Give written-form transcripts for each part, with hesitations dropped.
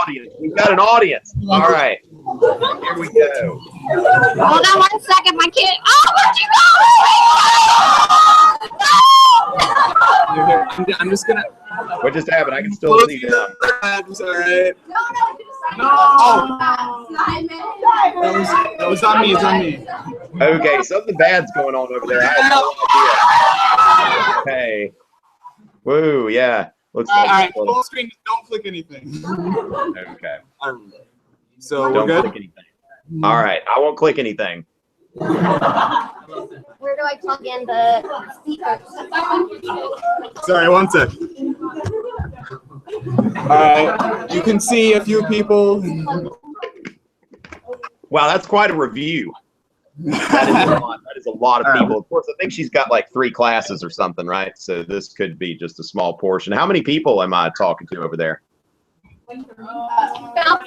audience. We've got an audience. All right. Here we go. Hold on 1 second, my kid. Oh, where'd you go? I'm just gonna. What just happened? I can still see them. It's all right. No. That was on me. It's on me. Okay, something bad's going on over there. I have no idea. Okay. Woo, yeah. Looks like All right, full screen. Just don't click anything. Okay. So Don't we're good. click anything. All right, I won't click anything. Where do I plug in the speakers? Sorry, 1 sec. All right, you can see a few people. Wow, that's quite a review. That is a lot of people. Of course, I think she's got like 3 classes or something, right? So this could be just a small portion. How many people am I talking to over there? About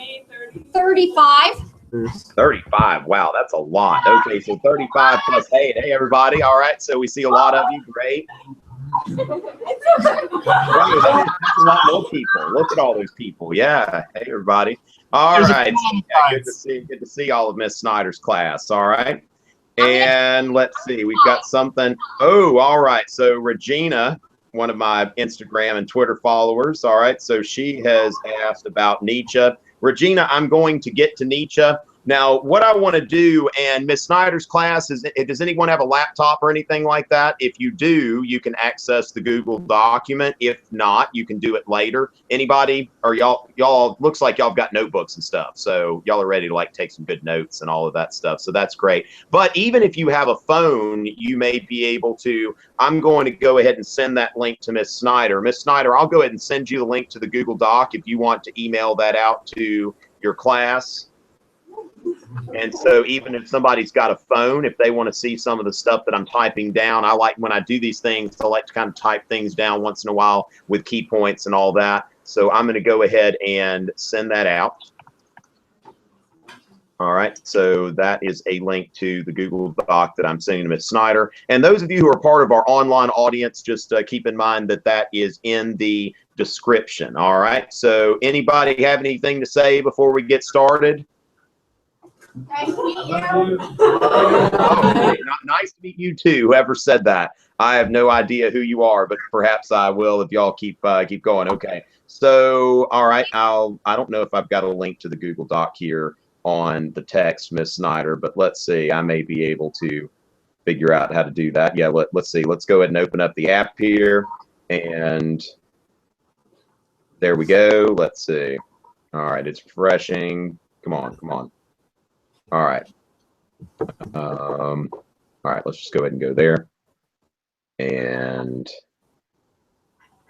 35. 35. Wow, that's a lot. Okay, so 35 plus 8. Hey, everybody. All right, so we see a lot of you. Great. Wow, that's a lot more people. Look at all those people. Yeah. Hey, everybody. All right. Yeah, good to see all of Miss Snyder's class. All right. And let's see. We've got something. Oh, all right. So Regina, one of my Instagram and Twitter followers. All right. So she has asked about Nietzsche. Regina, I'm going to get to Nietzsche. Now, what I want to do, and Miss Snyder's class, does anyone have a laptop or anything like that? If you do, you can access the Google document. If not, you can do it later. Anybody, or y'all looks like y'all have got notebooks and stuff. So y'all are ready to like take some good notes and all of that stuff. So that's great. But even if you have a phone, you may be able to, I'm going to go ahead and send that link to Miss Snyder. Miss Snyder, I'll go ahead and send you the link to the Google Doc if you want to email that out to your class. And so even if somebody's got a phone, if they want to see some of the stuff that I'm typing down, I like when I do these things, I like to kind of type things down once in a while with key points and all that. So I'm going to go ahead and send that out. All right, so that is a link to the Google Doc that I'm sending to Ms. Snyder. And those of you who are part of our online audience, just keep in mind that that is in the description. All right, so anybody have anything to say before we get started? Nice to meet you. Oh, nice to meet you too. Whoever said that, I have no idea who you are, but perhaps I will if y'all keep going. Okay. So, all right. I don't know if I've got a link to the Google Doc here on the text, Miss Snyder, but let's see. I may be able to figure out how to do that. Yeah. Let's see. Let's go ahead and open up the app here, and there we go. Let's see. All right. It's refreshing. Come on. Come on. All right. All right, let's just go ahead and go there. And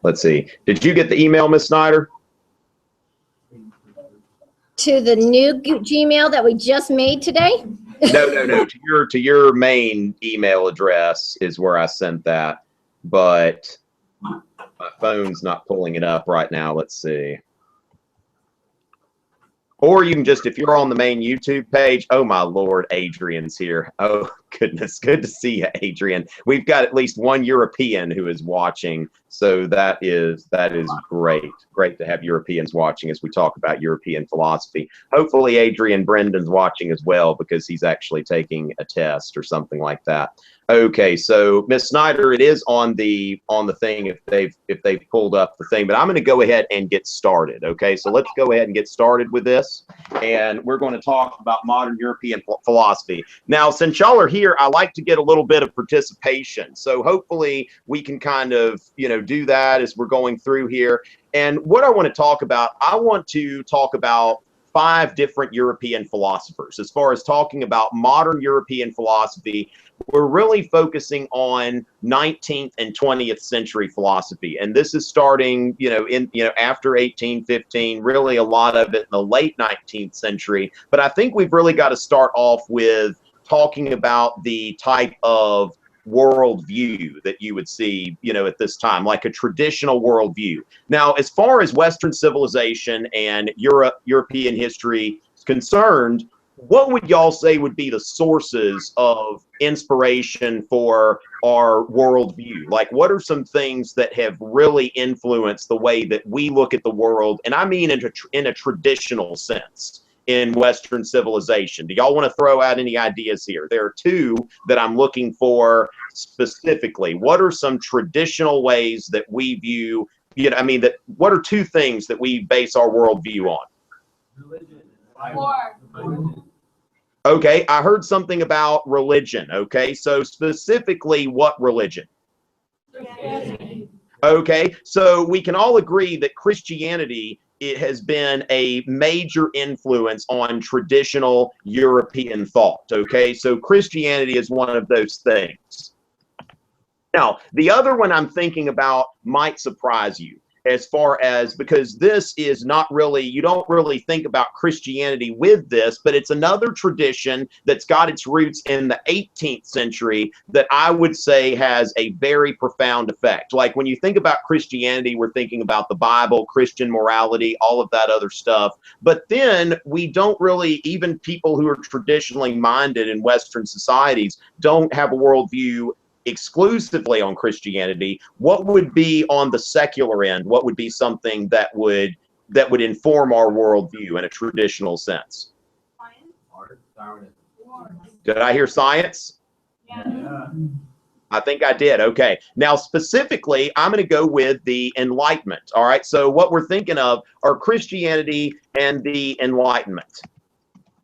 let's see. Did you get the email, Miss Snyder? To the new Gmail that we just made today? No. To your main email address is where I sent that, but my phone's not pulling it up right now. Let's see. Or you can just, if you're on the main YouTube page, oh my Lord, Adrian's here. Oh goodness, good to see you, Adrian. We've got at least one European who is watching, so that is great. Great to have Europeans watching as we talk about European philosophy. Hopefully Adrian Brendan's watching as well, because he's actually taking a test or something like that. Okay, so Miss Snyder, it is on the thing if they've pulled up the thing, but I'm going to go ahead and get started. Okay, so let's go ahead and get started with this, and we're going to talk about modern European philosophy. Now, since y'all are here, I like to get a little bit of participation, so hopefully we can kind of do that as we're going through here. And what I want to talk about, I want to talk about 5 different European philosophers. As far as talking about modern European philosophy, we're really focusing on 19th and 20th century philosophy. And this is starting, after 1815, really a lot of it in the late 19th century. But I think we've really got to start off with talking about the type of worldview that you would see, at this time, like a traditional worldview. Now, as far as Western civilization and European history is concerned, what would y'all say would be the sources of inspiration for our worldview? Like, what are some things that have really influenced the way that we look at the world? And I mean in a traditional sense in Western civilization. Do y'all want to throw out any ideas here? There are two that I'm looking for specifically. What are some traditional ways that we view, what are two things that we base our worldview on? Religion. Okay, I heard something about religion. Okay, so specifically what religion? Christianity. Okay, so we can all agree that Christianity, it has been a major influence on traditional European thought. Okay, so Christianity is one of those things. Now, the other one I'm thinking about might surprise you, as far as, because this is not really, you don't really think about Christianity with this, but it's another tradition that's got its roots in the 18th century that I would say has a very profound effect. Like when you think about Christianity, we're thinking about the Bible, Christian morality, all of that other stuff. But then we don't really, even people who are traditionally minded in Western societies don't have a worldview exclusively on Christianity. What would be on the secular end? What would be something that would inform our worldview in a traditional sense? Art, Darwin. Did I hear science? Yeah. I think I did. Okay. Now, specifically, I'm going to go with the Enlightenment. All right. So what we're thinking of are Christianity and the Enlightenment.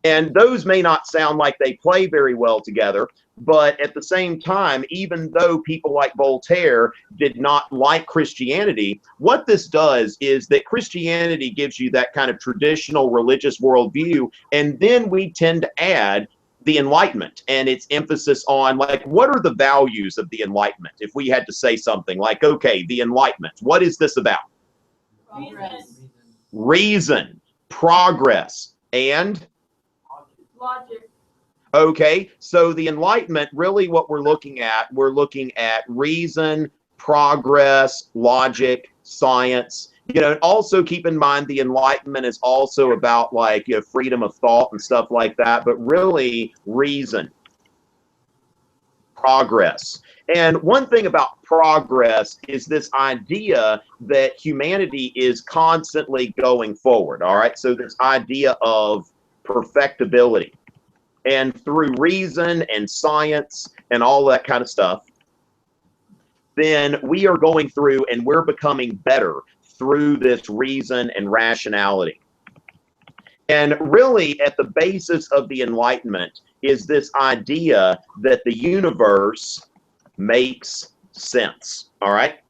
And those may not sound like they play very well together, but at the same time, even though people like Voltaire did not like Christianity, what this does is that Christianity gives you that kind of traditional religious worldview, and then we tend to add the Enlightenment and its emphasis on, like, what are the values of the Enlightenment? If we had to say something like, okay, the Enlightenment, what is this about? Reason, progress, and Logic. okay, so the Enlightenment, really what we're looking at reason, progress, logic, science. And also keep in mind the Enlightenment is also about like freedom of thought and stuff like that, but really reason, progress. And one thing about progress is this idea that humanity is constantly going forward, all right? So this idea of perfectibility, and through reason and science and all that kind of stuff, then we are going through and we're becoming better through this reason and rationality. And really at the basis of the Enlightenment is this idea that the universe makes sense, all right?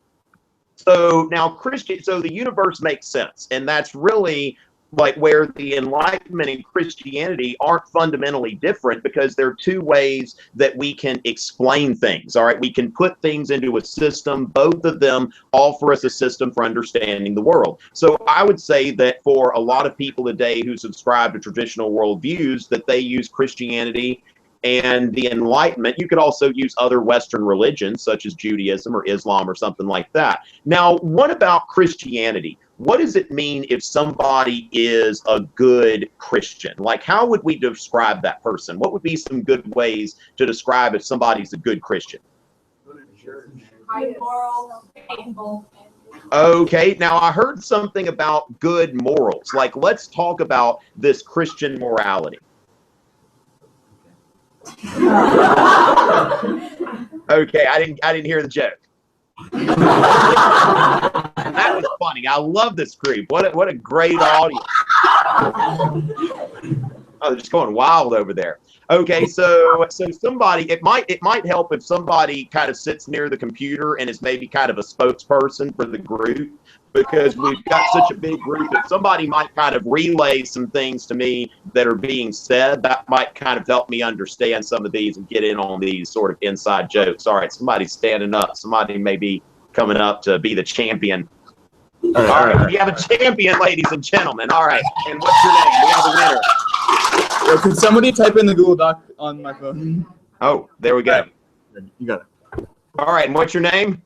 So now so the universe makes sense, and that's really like where the Enlightenment and Christianity aren't fundamentally different, because there are two ways that we can explain things. All right, we can put things into a system. Both of them offer us a system for understanding the world. So I would say that for a lot of people today who subscribe to traditional worldviews, that they use Christianity and the Enlightenment. You could also use other Western religions such as Judaism or Islam or something like that. Now, what about Christianity? What does it mean if somebody is a good Christian? Like, how would we describe that person? What would be some good ways to describe if somebody's a good Christian? High moral, faithful. Okay, now I heard something about good morals. Like, let's talk about this Christian morality. Okay, I didn't hear the joke. That was funny. I love this group. What a great audience. Oh, they're just going wild over there. Okay, so somebody, it might help if somebody kind of sits near the computer and is maybe kind of a spokesperson for the group, because we've got such a big group that somebody might kind of relay some things to me that are being said. That might kind of help me understand some of these and get in on these sort of inside jokes. All right, somebody's standing up. Somebody may be coming up to be the champion. All right, we have a champion, ladies and gentlemen. All right, and what's your name? We have a winner. Could somebody type in the Google Doc on my phone? Oh, there we go. You got it. All right, and what's your name?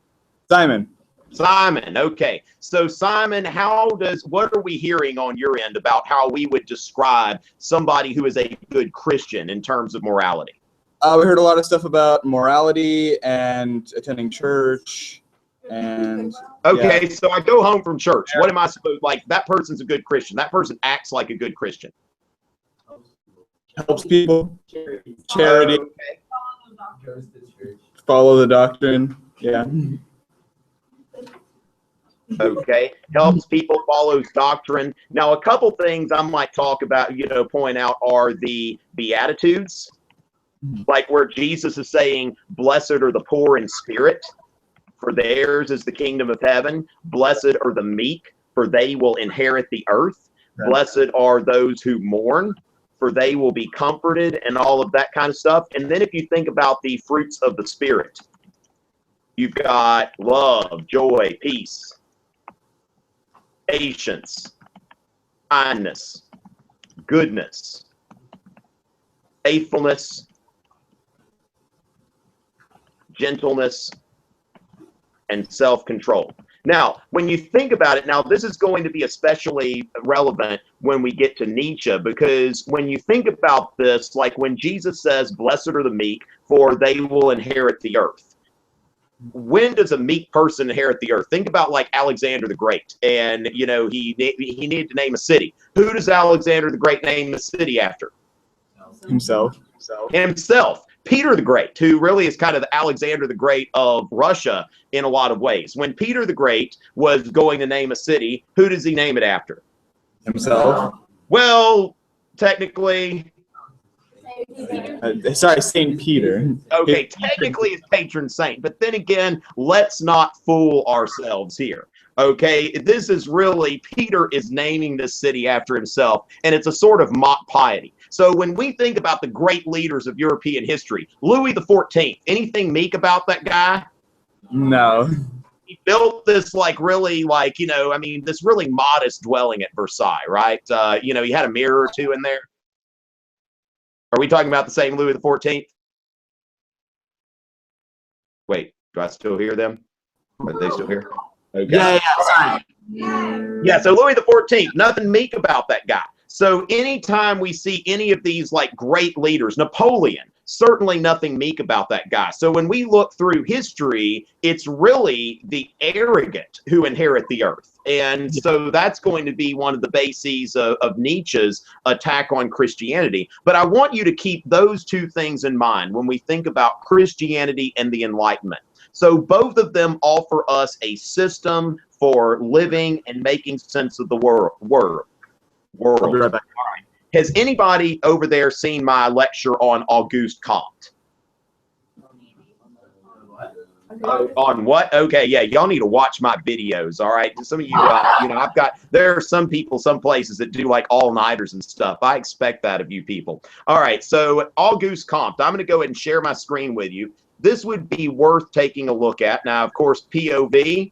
Simon. Simon, okay. So Simon, what are we hearing on your end about how we would describe somebody who is a good Christian in terms of morality? We heard a lot of stuff about morality and attending church, and okay, so I go home from church. What am I supposed like? That person's a good Christian. That person acts like a good Christian. helps people, charity, Okay. follow the doctrine. Yeah. Okay, helps people, follows doctrine. Now, a couple things I might talk about, point out are the Beatitudes, like where Jesus is saying, "Blessed are the poor in spirit, for theirs is the kingdom of heaven. Blessed are the meek, for they will inherit the earth. Right. Blessed are those who mourn, for they will be comforted," and all of that kind of stuff. And then if you think about the fruits of the Spirit, you've got love, joy, peace, patience, kindness, goodness, faithfulness, gentleness, and self-control. Now, when you think about it, now this is going to be especially relevant when we get to Nietzsche, because when you think about this, like when Jesus says, "Blessed are the meek, for they will inherit the earth." When does a meek person inherit the earth? Think about like Alexander the Great, and he needed to name a city. Who does Alexander the Great name the city after? Himself. Himself. Peter the Great, who really is kind of the Alexander the Great of Russia in a lot of ways. When Peter the Great was going to name a city, who does he name it after? Himself. Well, technically, Sorry, Saint Peter. okay, technically it's patron saint, but then again, let's not fool ourselves here. Okay, this is really, Peter is naming this city after himself, and it's a sort of mock piety. So when we think about the great leaders of European history, Louis XIV, anything meek about that guy? No. He built this like really like, this really modest dwelling at Versailles, right? He had a mirror or two in there. Are we talking about the same Louis XIV? Wait, do I still hear them? Are they still here? Okay. Yeah, so Louis XIV, nothing meek about that guy. So anytime we see any of these like great leaders, Napoleon, certainly nothing meek about that guy. So when we look through history, it's really the arrogant who inherit the earth. And so that's going to be one of the bases of Nietzsche's attack on Christianity. But I want you to keep those two things in mind when we think about Christianity and the Enlightenment. So both of them offer us a system for living and making sense of the world. I'll be right back. Has anybody over there seen my lecture on Auguste Comte? On what? Okay, yeah, y'all need to watch my videos, all right? Some of you, there are some people, some places that do like all-nighters and stuff. I expect that of you people. All right, so Auguste Comte, I'm going to go ahead and share my screen with you. This would be worth taking a look at. Now, of course, POV,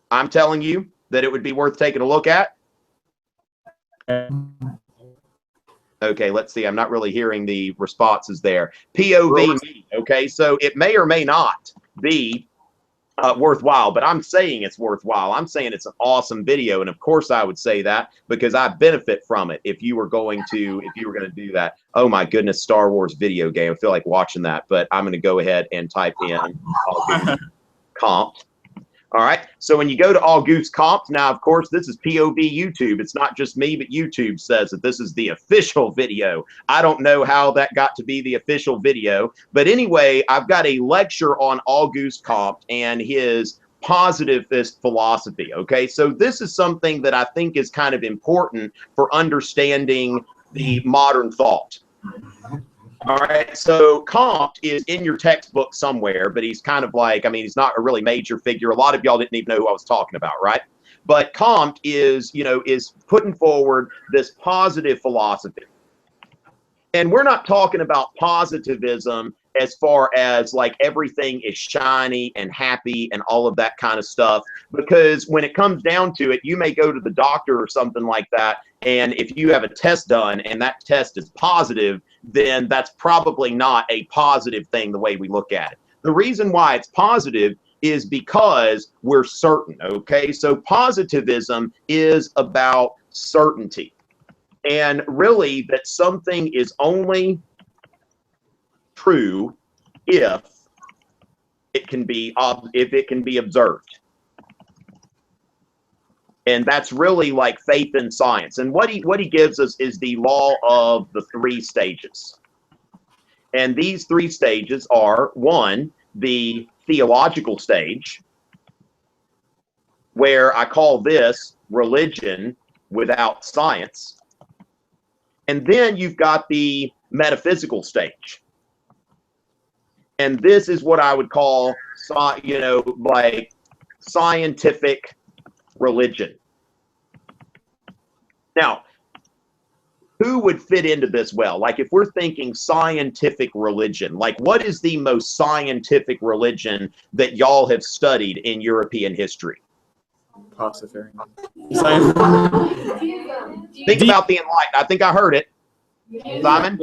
I'm telling you that it would be worth taking a look at. Okay, let's see. I'm not really hearing the responses there. POV, okay, so it may or may not be worthwhile, but I'm saying it's worthwhile. I'm saying it's an awesome video, and of course I would say that because I benefit from it if you were going to do that. Oh my goodness, Star Wars video game. I feel like watching that, but I'm going to go ahead and type in Comte. All right, so when you go to Auguste Comte, now, of course, this is POV YouTube. It's not just me, but YouTube says that this is the official video. I don't know how that got to be the official video. But anyway, I've got a lecture on Auguste Comte and his positivist philosophy, okay? So this is something that I think is kind of important for understanding the modern thought. All right, so Comte is in your textbook somewhere, but he's kind of like, he's not a really major figure. A lot of y'all didn't even know who I was talking about, right? But Comte is putting forward this positive philosophy. And we're not talking about positivism as far as like everything is shiny and happy and all of that kind of stuff. Because when it comes down to it, you may go to the doctor or something like that. And if you have a test done and that test is positive, then that's probably not a positive thing the way we look at it. The reason why it's positive is because we're certain, okay? So positivism is about certainty. And really that something is only true if it can be observed. And that's really like faith in science. And what he gives us is the law of the 3 stages. And these 3 stages are, 1, the theological stage, where I call this religion without science. And then you've got the metaphysical stage. And this is what I would call, you know, like scientific religion. Now, who would fit into this well? Like if we're thinking scientific religion, like what is the most scientific religion that y'all have studied in European history? Pacifist. Think about the Enlightened. I think I heard it. Simon?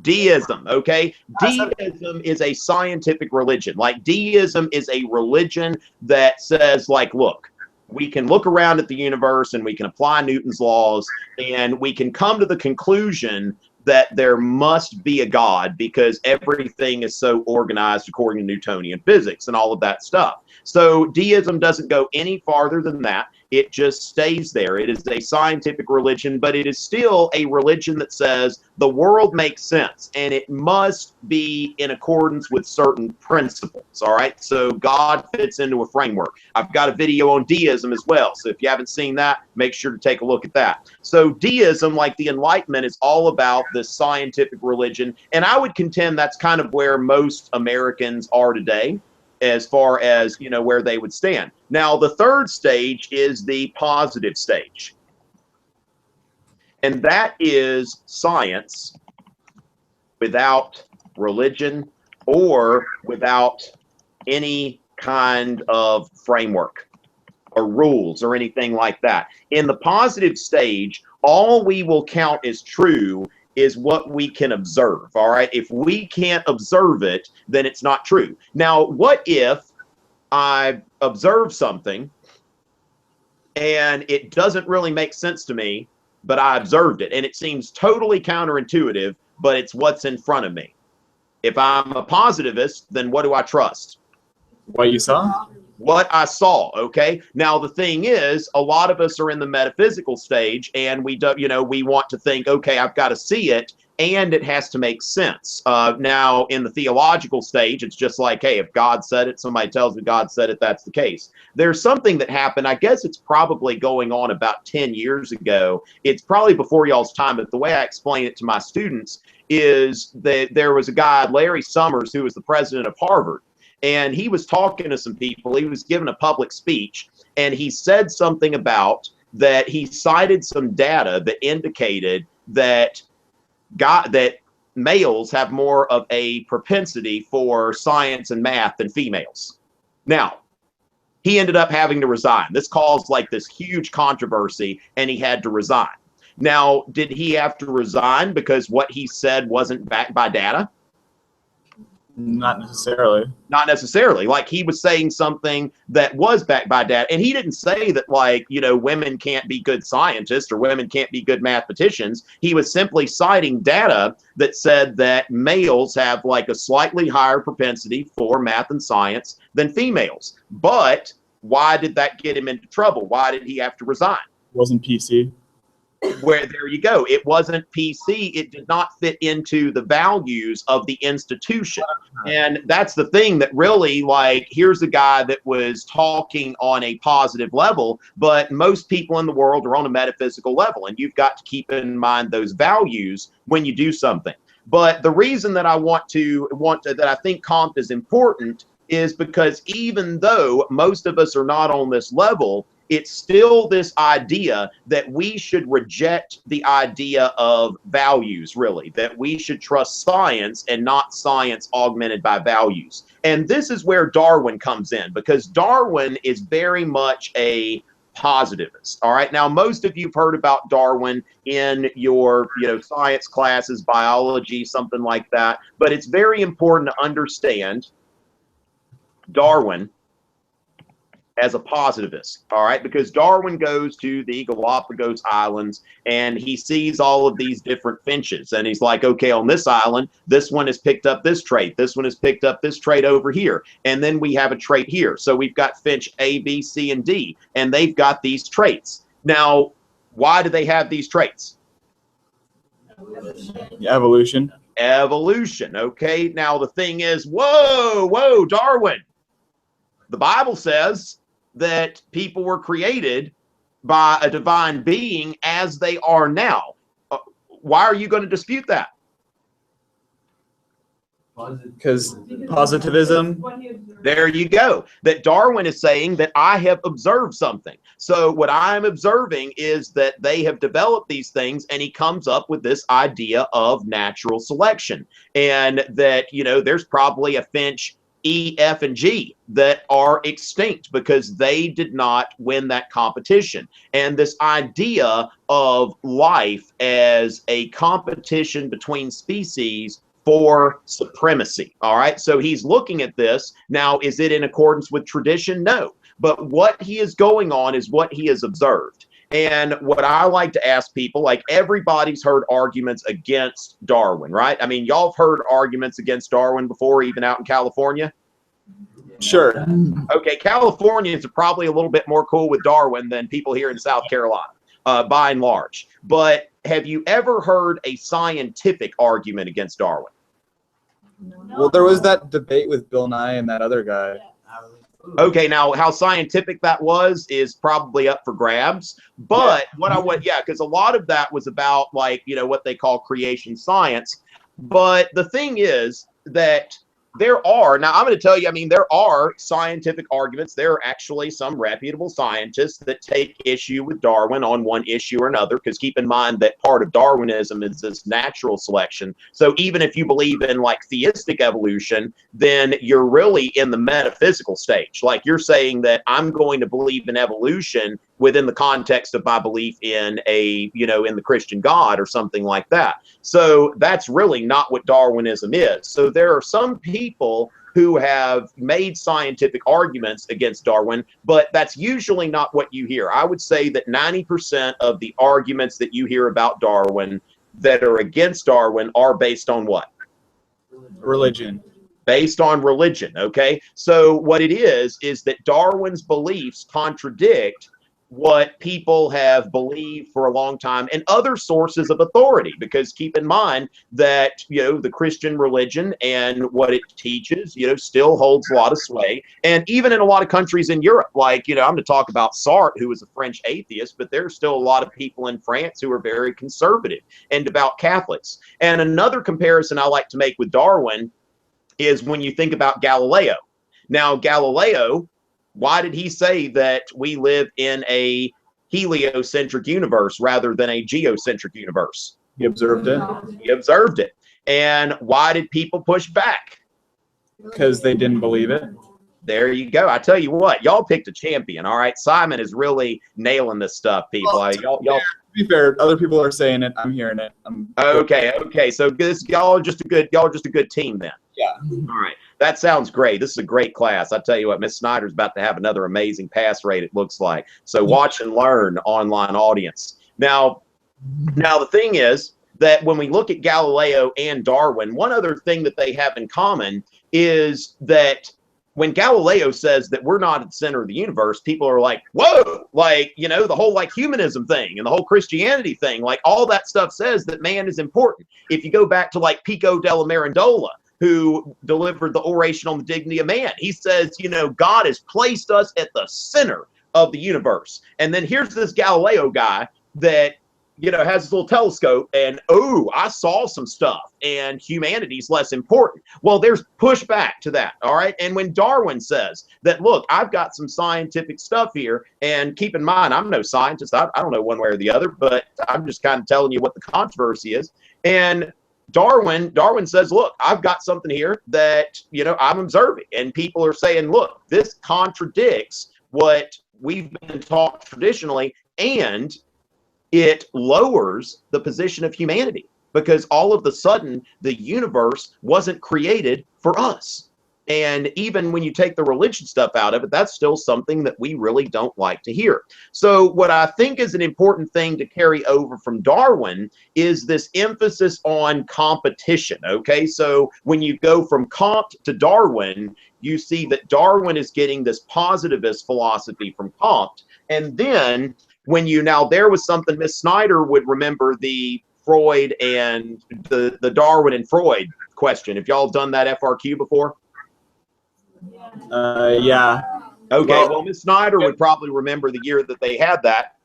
Deism, okay? Deism is a scientific religion. Like deism is a religion that says like, look, we can look around at the universe and we can apply Newton's laws and we can come to the conclusion that there must be a God because everything is so organized according to Newtonian physics and all of that stuff. So deism doesn't go any farther than that. It just stays there. It is a scientific religion, but it is still a religion that says the world makes sense and it must be in accordance with certain principles. All right. So God fits into a framework. I've got a video on deism as well. So if you haven't seen that, make sure to take a look at that. So deism, like the Enlightenment, is all about this scientific religion. And I would contend that's kind of where most Americans are today, as far as, you know, where they would stand. Now, the 3rd stage is the positive stage. And that is science without religion or without any kind of framework or rules or anything like that. In the positive stage, all we will count as true is what we can observe, all right? If we can't observe it, then it's not true. Now, what if I observe something and it doesn't really make sense to me, but I observed it and it seems totally counterintuitive, but it's what's in front of me? If I'm a positivist, then what do I trust? What you saw? What I saw, okay? Now, the thing is, a lot of us are in the metaphysical stage and we do, you know, we want to think, okay, I've got to see it and it has to make sense. Now, in the theological stage, it's just like, hey, if God said it, somebody tells me God said it, that's the case. There's something that happened, I guess it's probably going on about 10 years ago. It's probably before y'all's time, but the way I explain it to my students is that there was a guy, Larry Summers, who was the president of Harvard. And he was talking to some people. He was giving a public speech, and he said something about that he cited some data that indicated that males have more of a propensity for science and math than females. Now, he ended up having to resign. This caused like this huge controversy, and he had to resign. Now, did he have to resign because what he said wasn't backed by data? Not necessarily. Not necessarily. Like he was saying something that was backed by data. And he didn't say that, like, you know, women can't be good scientists or women can't be good mathematicians. He was simply citing data that said that males have like a slightly higher propensity for math and science than females. But why did that get him into trouble? Why did he have to resign? Wasn't PC. Where there you go. It wasn't PC. It did not fit into the values of the institution. And that's the thing that really, like, here's a guy that was talking on a positive level, but most people in the world are on a metaphysical level. And you've got to keep in mind those values when you do something. But the reason that I that I think Comte is important is because even though most of us are not on this level, it's still this idea that we should reject the idea of values, really, that we should trust science and not science augmented by values. And this is where Darwin comes in, because Darwin is very much a positivist. All right. Now, most of you've heard about Darwin in your, science classes, biology, something like that. But it's very important to understand Darwin as a positivist, all right? Because Darwin goes to the Galapagos Islands and he sees all of these different finches. And he's like, okay, on this island, this one has picked up this trait. This one has picked up this trait over here. And then we have a trait here. So we've got finch A, B, C, and D, and they've got these traits. Now, why do they have these traits? Evolution. Evolution, okay? Now, the thing is, whoa, Darwin. The Bible says that people were created by a divine being as they are now. Why are you going to dispute that? Because positivism. There you go. That Darwin is saying that I have observed something. So what I'm observing is that they have developed these things, and he comes up with this idea of natural selection. And that, you know, there's probably a finch E, F, and G that are extinct because they did not win that competition. And this idea of life as a competition between species for supremacy. All right. So he's looking at this. Now, is it in accordance with tradition? No. But what he is going on is what he has observed. And what I like to ask people, like everybody's heard arguments against Darwin, right? I mean, y'all have heard arguments against Darwin before, even out in California? Sure. Okay, Californians are probably a little bit more cool with Darwin than people here in South Carolina, by and large. But have you ever heard a scientific argument against Darwin? Well, there was that debate with Bill Nye and that other guy. Okay, now how scientific that was is probably up for grabs. But what I want, because a lot of that was about, like, you know, what they call creation science. But the thing is that there are, now I'm going to tell you, I mean, there are scientific arguments. There are actually some reputable scientists that take issue with Darwin on one issue or another, because keep in mind that part of Darwinism is this natural selection. So even if you believe in like theistic evolution, then you're really in the metaphysical stage. Like you're saying that I'm going to believe in evolution within the context of my belief in a, you know, in the Christian God or something like that. So that's really not what Darwinism is. So there are some people who have made scientific arguments against Darwin, but that's usually not what you hear. I would say that 90% of the arguments that you hear about Darwin that are against Darwin are based on what? Religion. Based on religion, okay? So what it is that Darwin's beliefs contradict what people have believed for a long time and other sources of authority, because keep in mind that, you know, the Christian religion and what it teaches, you know, still holds a lot of sway. And even in a lot of countries in Europe, like, you know, I'm going to talk about Sartre, who was a French atheist, but there's still a lot of people in France who are very conservative and devout Catholics. And another comparison I like to make with Darwin is when you think about Galileo. Now, Galileo, why did he say that we live in a heliocentric universe rather than a geocentric universe? He observed it. He observed it. And why did people push back? Because they didn't believe it. There you go. I tell you what, y'all picked a champion. All right, Simon is really nailing this stuff, people. Well, y'all. To be fair, other people are saying it. I'm hearing it. Okay. So y'all are just a good team then. Yeah. All right. That sounds great. This is a great class. I tell you what, Miss Snyder's about to have another amazing pass rate, it looks like. So watch and learn, online audience. Now the thing is that when we look at Galileo and Darwin, one other thing that they have in common is that when Galileo says that we're not at the center of the universe, people are like, whoa, like, you know, the whole like humanism thing and the whole Christianity thing, like all that stuff says that man is important. If you go back to like Pico della Mirandola, who delivered the Oration on the Dignity of Man, he says, you know, God has placed us at the center of the universe. And then here's this Galileo guy that, you know, has his little telescope and, oh, I saw some stuff and humanity's less important. Well, there's pushback to that, all right? And when Darwin says that, look, I've got some scientific stuff here, and keep in mind, I'm no scientist. I don't know one way or the other, but I'm just kind of telling you what the controversy is. And Darwin says, look, I've got something here that, you know, I'm observing. And people are saying, look, this contradicts what we've been taught traditionally, and it lowers the position of humanity, because all of a sudden the universe wasn't created for us. And even when you take the religion stuff out of it, that's still something that we really don't like to hear. So what I think is an important thing to carry over from Darwin is this emphasis on competition, okay? So when you go from Comte to Darwin, you see that Darwin is getting this positivist philosophy from Comte. And then when you, now there was something, Miss Snyder would remember the Freud and the Darwin and Freud question. Have y'all done that FRQ before? Yeah. Okay, well, Miss Snyder would probably remember the year that they had that.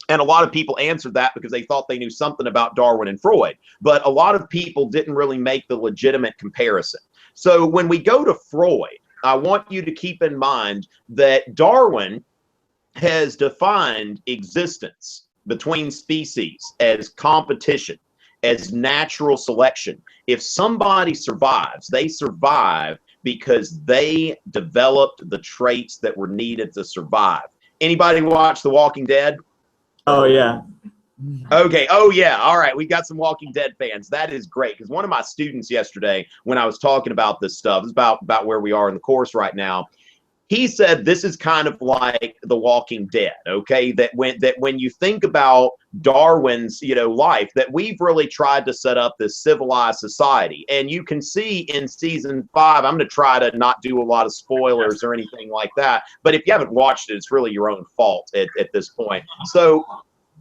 And a lot of people answered that because they thought they knew something about Darwin and Freud. But a lot of people didn't really make the legitimate comparison. So when we go to Freud, I want you to keep in mind that Darwin has defined existence between species as competition, as natural selection. If somebody survives, they survive because they developed the traits that were needed to survive. Anybody watch The Walking Dead? Oh, yeah. Okay. Oh, yeah. All right. We got some Walking Dead fans. That is great. Because one of my students yesterday, when I was talking about this stuff, it's about where we are in the course right now. He said this is kind of like The Walking Dead, okay? That when you think about Darwin's, life, that we've really tried to set up this civilized society. And you can see in season 5, I'm going to try to not do a lot of spoilers or anything like that. But if you haven't watched it, it's really your own fault at this point. So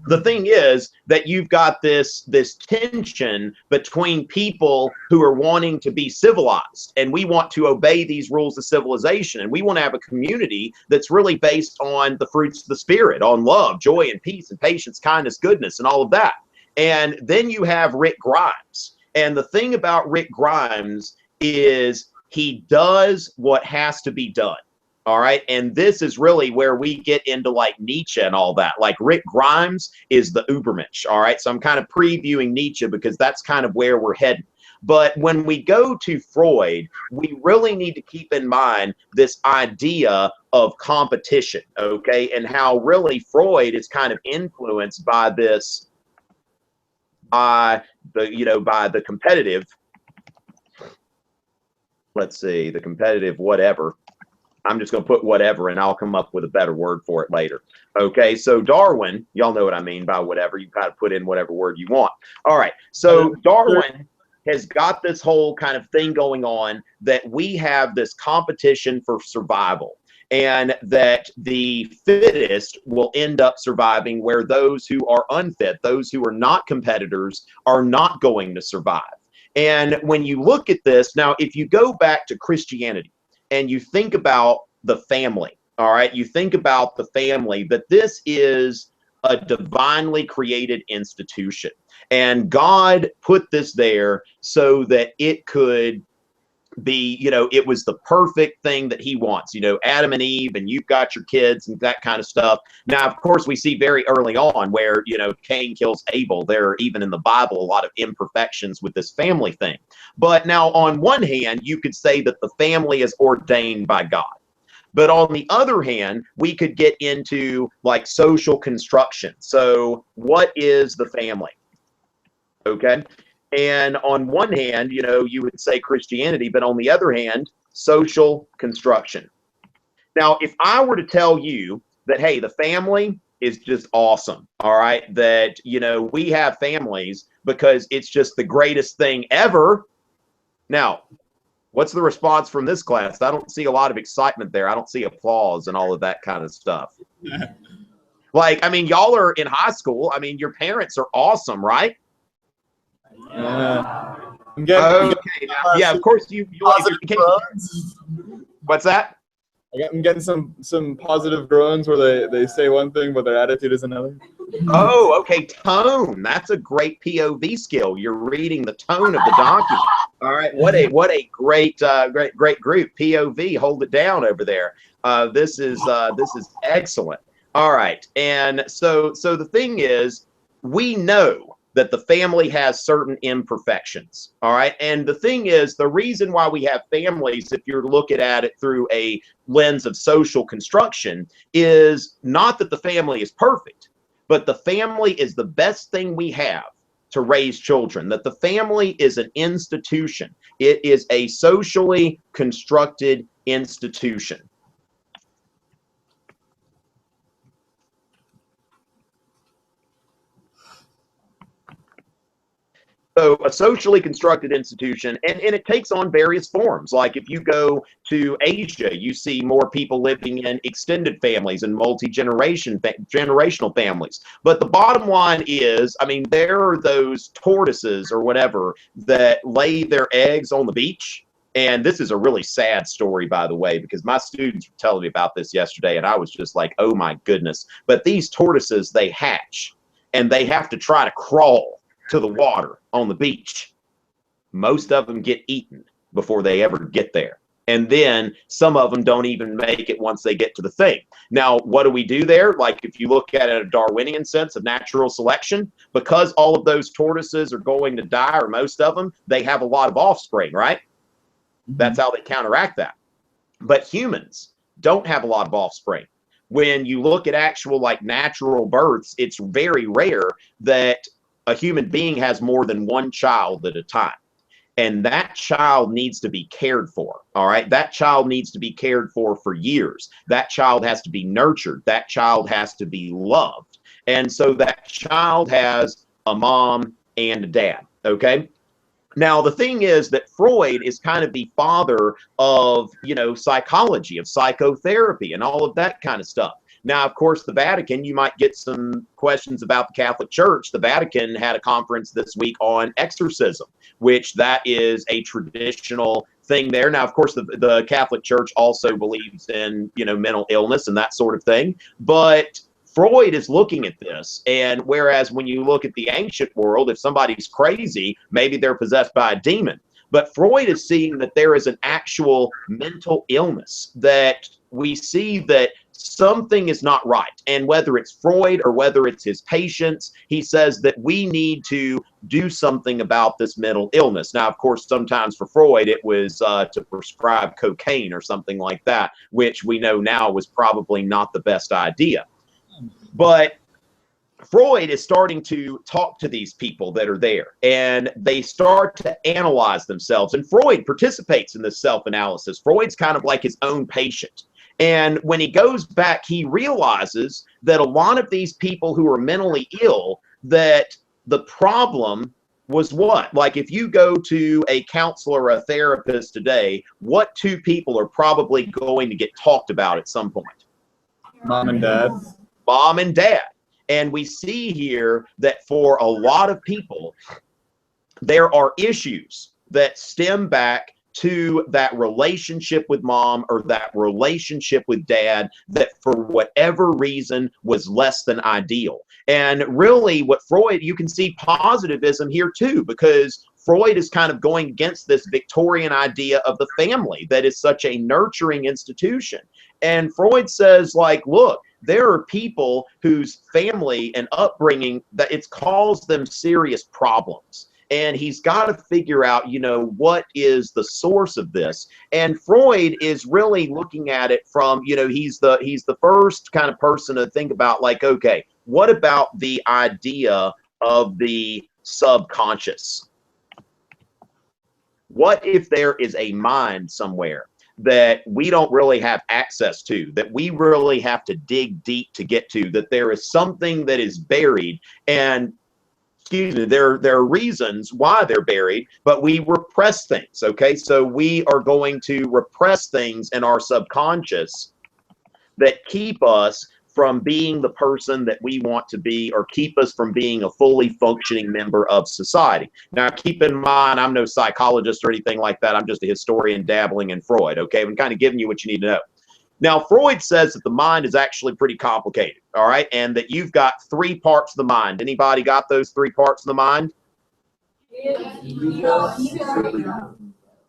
the thing is that you've got this tension between people who are wanting to be civilized, and we want to obey these rules of civilization, and we want to have a community that's really based on the fruits of the spirit, on love, joy, and peace, and patience, kindness, goodness, and all of that. And then you have Rick Grimes. And the thing about Rick Grimes is he does what has to be done. All right. And this is really where we get into like Nietzsche and all that. Like Rick Grimes is the Ubermensch. All right. So I'm kind of previewing Nietzsche because that's kind of where we're heading. But when we go to Freud, we really need to keep in mind this idea of competition. Okay. And how really Freud is kind of influenced by this, by the competitive, let's see, the competitive whatever. I'm just going to put whatever, and I'll come up with a better word for it later. Okay, so Darwin, y'all know what I mean by whatever. You kind of put in whatever word you want. All right, so Darwin has got this whole kind of thing going on that we have this competition for survival, and that the fittest will end up surviving, where those who are unfit, those who are not competitors, are not going to survive. And when you look at this, now if you go back to Christianity, and you think about the family, all right? You think about the family, that this is a divinely created institution. And God put this there so that it could be, it was the perfect thing that he wants, Adam and Eve, and you've got your kids and that kind of stuff. Now, of course, we see very early on where, Cain kills Abel. There are even in the Bible a lot of imperfections with this family thing. But now on one hand, you could say that the family is ordained by God. But on the other hand, we could get into like social construction. So what is the family? Okay. And on one hand, you would say Christianity, but on the other hand, social construction. Now, if I were to tell you that, hey, the family is just awesome, all right, that, we have families because it's just the greatest thing ever. Now, what's the response from this class? I don't see a lot of excitement there. I don't see applause and all of that kind of stuff. Like, I mean, y'all are in high school. I mean, your parents are awesome, right? Okay. Yeah, of course you what's that? I'm getting some positive groans where they say one thing but their attitude is another. Oh, okay. Tone. That's a great POV skill. You're reading the tone of the document. All right. What a great group. POV. Hold it down over there. This is excellent. All right. And so the thing is, we know that the family has certain imperfections, all right? And the thing is, the reason why we have families, if you're looking at it through a lens of social construction, is not that the family is perfect, but the family is the best thing we have to raise children, that the family is an institution. It is a socially constructed institution. So a socially constructed institution, and it takes on various forms. Like if you go to Asia, you see more people living in extended families and generational families. But the bottom line is, I mean, there are those tortoises or whatever that lay their eggs on the beach. And this is a really sad story, by the way, because my students were telling me about this yesterday, and I was just like, oh my goodness. But these tortoises, they hatch, and they have to try to crawl to the water on the beach. Most of them get eaten before they ever get there. And then some of them don't even make it once they get to the thing. Now, what do we do there? Like if you look at it in a Darwinian sense of natural selection, because all of those tortoises are going to die, or most of them, they have a lot of offspring, right? That's how they counteract that. But humans don't have a lot of offspring. When you look at actual like natural births, it's very rare that a human being has more than one child at a time. And that child needs to be cared for, all right? That child needs to be cared for years. That child has to be nurtured. That child has to be loved. And so that child has a mom and a dad, okay? Now, the thing is that Freud is kind of the father of, you know, psychology, of psychotherapy, and all of that kind of stuff. Now, of course, the Vatican, you might get some questions about the Catholic Church. The Vatican had a conference this week on exorcism, which that is a traditional thing there. Now, of course, the Catholic Church also believes in, you know, mental illness and that sort of thing. But Freud is looking at this, and whereas when you look at the ancient world, if somebody's crazy, maybe they're possessed by a demon. But Freud is seeing that there is an actual mental illness, that we see that something is not right. And whether it's Freud or whether it's his patients, he says that we need to do something about this mental illness. Now, of course, sometimes for Freud, it was to prescribe cocaine or something like that, which we know now was probably not the best idea. But Freud is starting to talk to these people that are there, and they start to analyze themselves. And Freud participates in this self-analysis. Freud's kind of like his own patient. And when he goes back, he realizes that a lot of these people who are mentally ill, that the problem was what? Like if you go to a counselor or a therapist today, what two people are probably going to get talked about at some point? Mom and dad. Mom and dad. And we see here that for a lot of people, there are issues that stem back to that relationship with mom or that relationship with dad that for whatever reason was less than ideal. And really what Freud, you can see positivism here too, because Freud is kind of going against this Victorian idea of the family that is such a nurturing institution. And Freud says, like, look, there are people whose family and upbringing that it's caused them serious problems. And he's got to figure out, you know, what is the source of this. And Freud is really looking at it from, you know, he's the first kind of person to think about, like, okay, what about the idea of the subconscious? What if there is a mind somewhere that we don't really have access to, that we really have to dig deep to get to, that there is something that is buried, and there are reasons why they're buried, but we repress things, okay? So we are going to repress things in our subconscious that keep us from being the person that we want to be, or keep us from being a fully functioning member of society. Now, keep in mind, I'm no psychologist or anything like that. I'm just a historian dabbling in Freud, okay? I'm kind of giving you what you need to know. Now, Freud says that the mind is actually pretty complicated, all right? And that you've got three parts of the mind. Anybody got those three parts of the mind?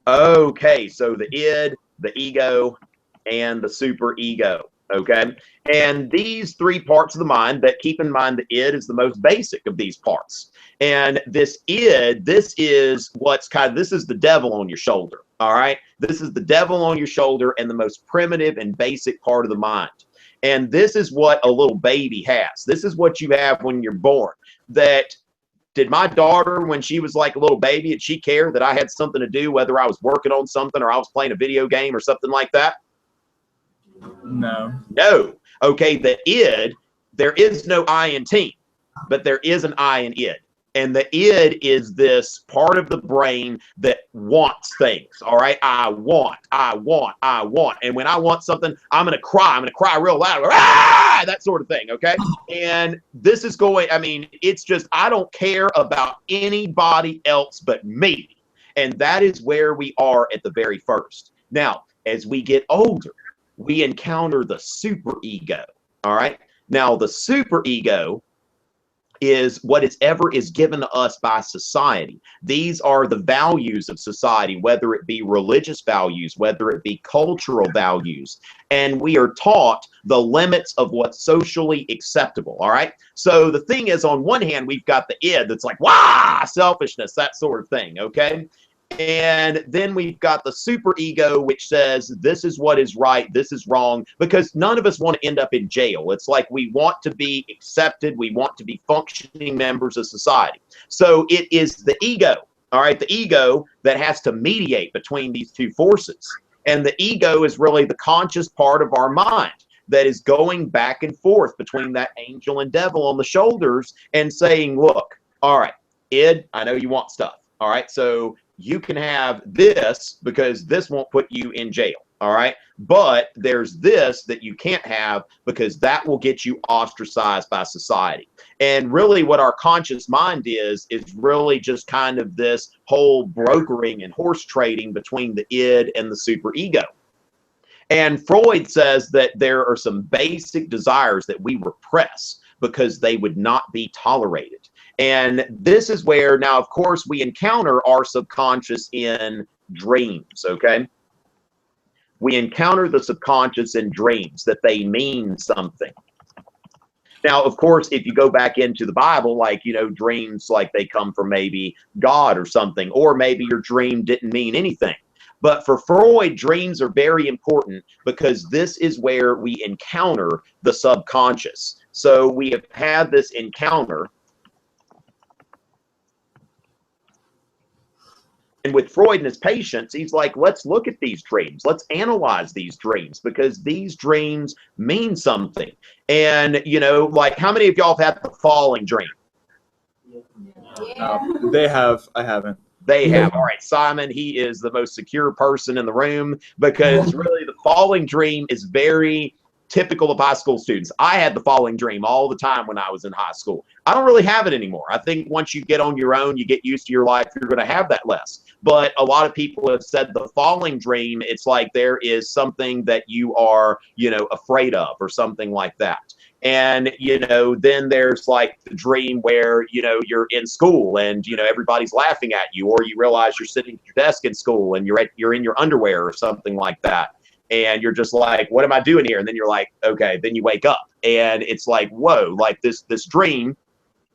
Okay, so the id, the ego, and the superego, okay? And these three parts of the mind, that keep in mind the id is the most basic of these parts. And this id, this is what's kind of, this is the devil on your shoulder, all right? This is the devil on your shoulder and the most primitive and basic part of the mind. And this is what a little baby has. This is what you have when you're born, that Did my daughter, when she was like a little baby, did she care that I had something to do, whether I was working on something or I was playing a video game or something like that? No. No. Okay, the id, there is no I in team, but there is an I in id. And the id is this part of the brain that wants things. All right. I want. And when I want something, I'm going to cry. I'm going to cry real loud. Ah! That sort of thing. Okay. And this is going, I mean, it's just, I don't care about anybody else but me. And that is where we are at the very first. Now, as we get older, we encounter the superego. All right. Now, the superego is what is ever is given to us by society. These are the values of society, whether it be religious values, whether it be cultural values. And we are taught the limits of what's socially acceptable. All right. So the thing is, on one hand, we've got the id that's like, wah, selfishness, that sort of thing. Okay. And then we've got the superego, which says this is what is right, this is wrong, because none of us want to end up in jail. It's like we want to be accepted, we want to be functioning members of society. So it is the ego, all right, the ego that has to mediate between these two forces. And the ego is really the conscious part of our mind that is going back and forth between that angel and devil on the shoulders and saying, look, all right, id, I know you want stuff. All right, so you can have this because this won't put you in jail. All right. But there's this that you can't have because that will get you ostracized by society. And really what our conscious mind is really just kind of this whole brokering and horse trading between the id and the superego. And Freud says that there are some basic desires that we repress because they would not be tolerated. And this is where now, of course, we encounter our subconscious in dreams, okay? We encounter the subconscious in dreams, that they mean something. Now, of course, if you go back into the Bible, like, you know, dreams, like they come from maybe God or something, or maybe your dream didn't mean anything. But for Freud, dreams are very important because this is where we encounter the subconscious. So we have had this encounter. And with Freud and his patients, he's like, let's look at these dreams. Let's analyze these dreams because these dreams mean something. And, you know, like how many of y'all have had the falling dream? They have. I haven't. They have. All right, Simon, he is the most secure person in the room because really the falling dream is very typical of high school students. I had the falling dream all the time when I was in high school. I don't really have it anymore. I think once you get on your own, you get used to your life, you're going to have that less. But a lot of people have said the falling dream, it's like there is something that you are, you know, afraid of or something like that. And, you know, then there's like the dream where, you know, you're in school and, you know, everybody's laughing at you, or you realize you're sitting at your desk in school and you're in your underwear or something like that. And you're just like, what am I doing here? And then you're like, okay, then you wake up and it's like, whoa, like this dream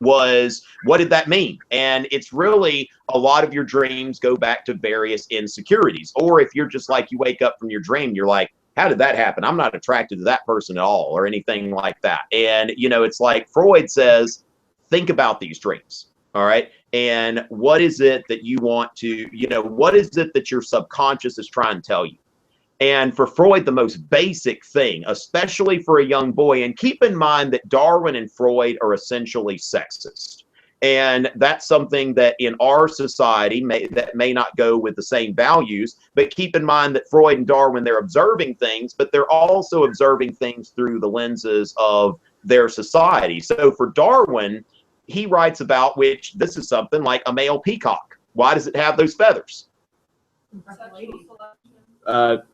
was, what did that mean? And it's really a lot of your dreams go back to various insecurities. Or if you're just like, you wake up from your dream, you're like, how did that happen? I'm not attracted to that person at all or anything like that. And, you know, it's like Freud says, think about these dreams. All right. And what is it that you want to, you know, what is it that your subconscious is trying to tell you? And for Freud, the most basic thing, especially for a young boy, and keep in mind that Darwin and Freud are essentially sexist. And that's something that in our society that may not go with the same values, but keep in mind that Freud and Darwin, they're observing things, but they're also observing things through the lenses of their society. So for Darwin, he writes about, which this is something like a male peacock. Why does it have those feathers?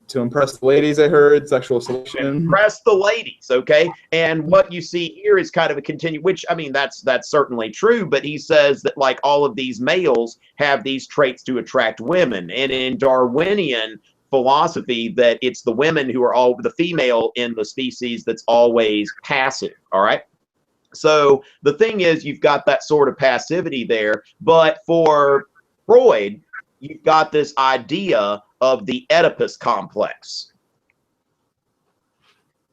To impress the ladies, I heard, sexual selection. Impress the ladies, okay? And what you see here is kind of a which, I mean, that's certainly true, but he says that like all of these males have these traits to attract women. And in Darwinian philosophy, that it's the women who are all the female in the species that's always passive, all right? So the thing is, you've got that sort of passivity there, but for Freud, you've got this idea of the Oedipus complex.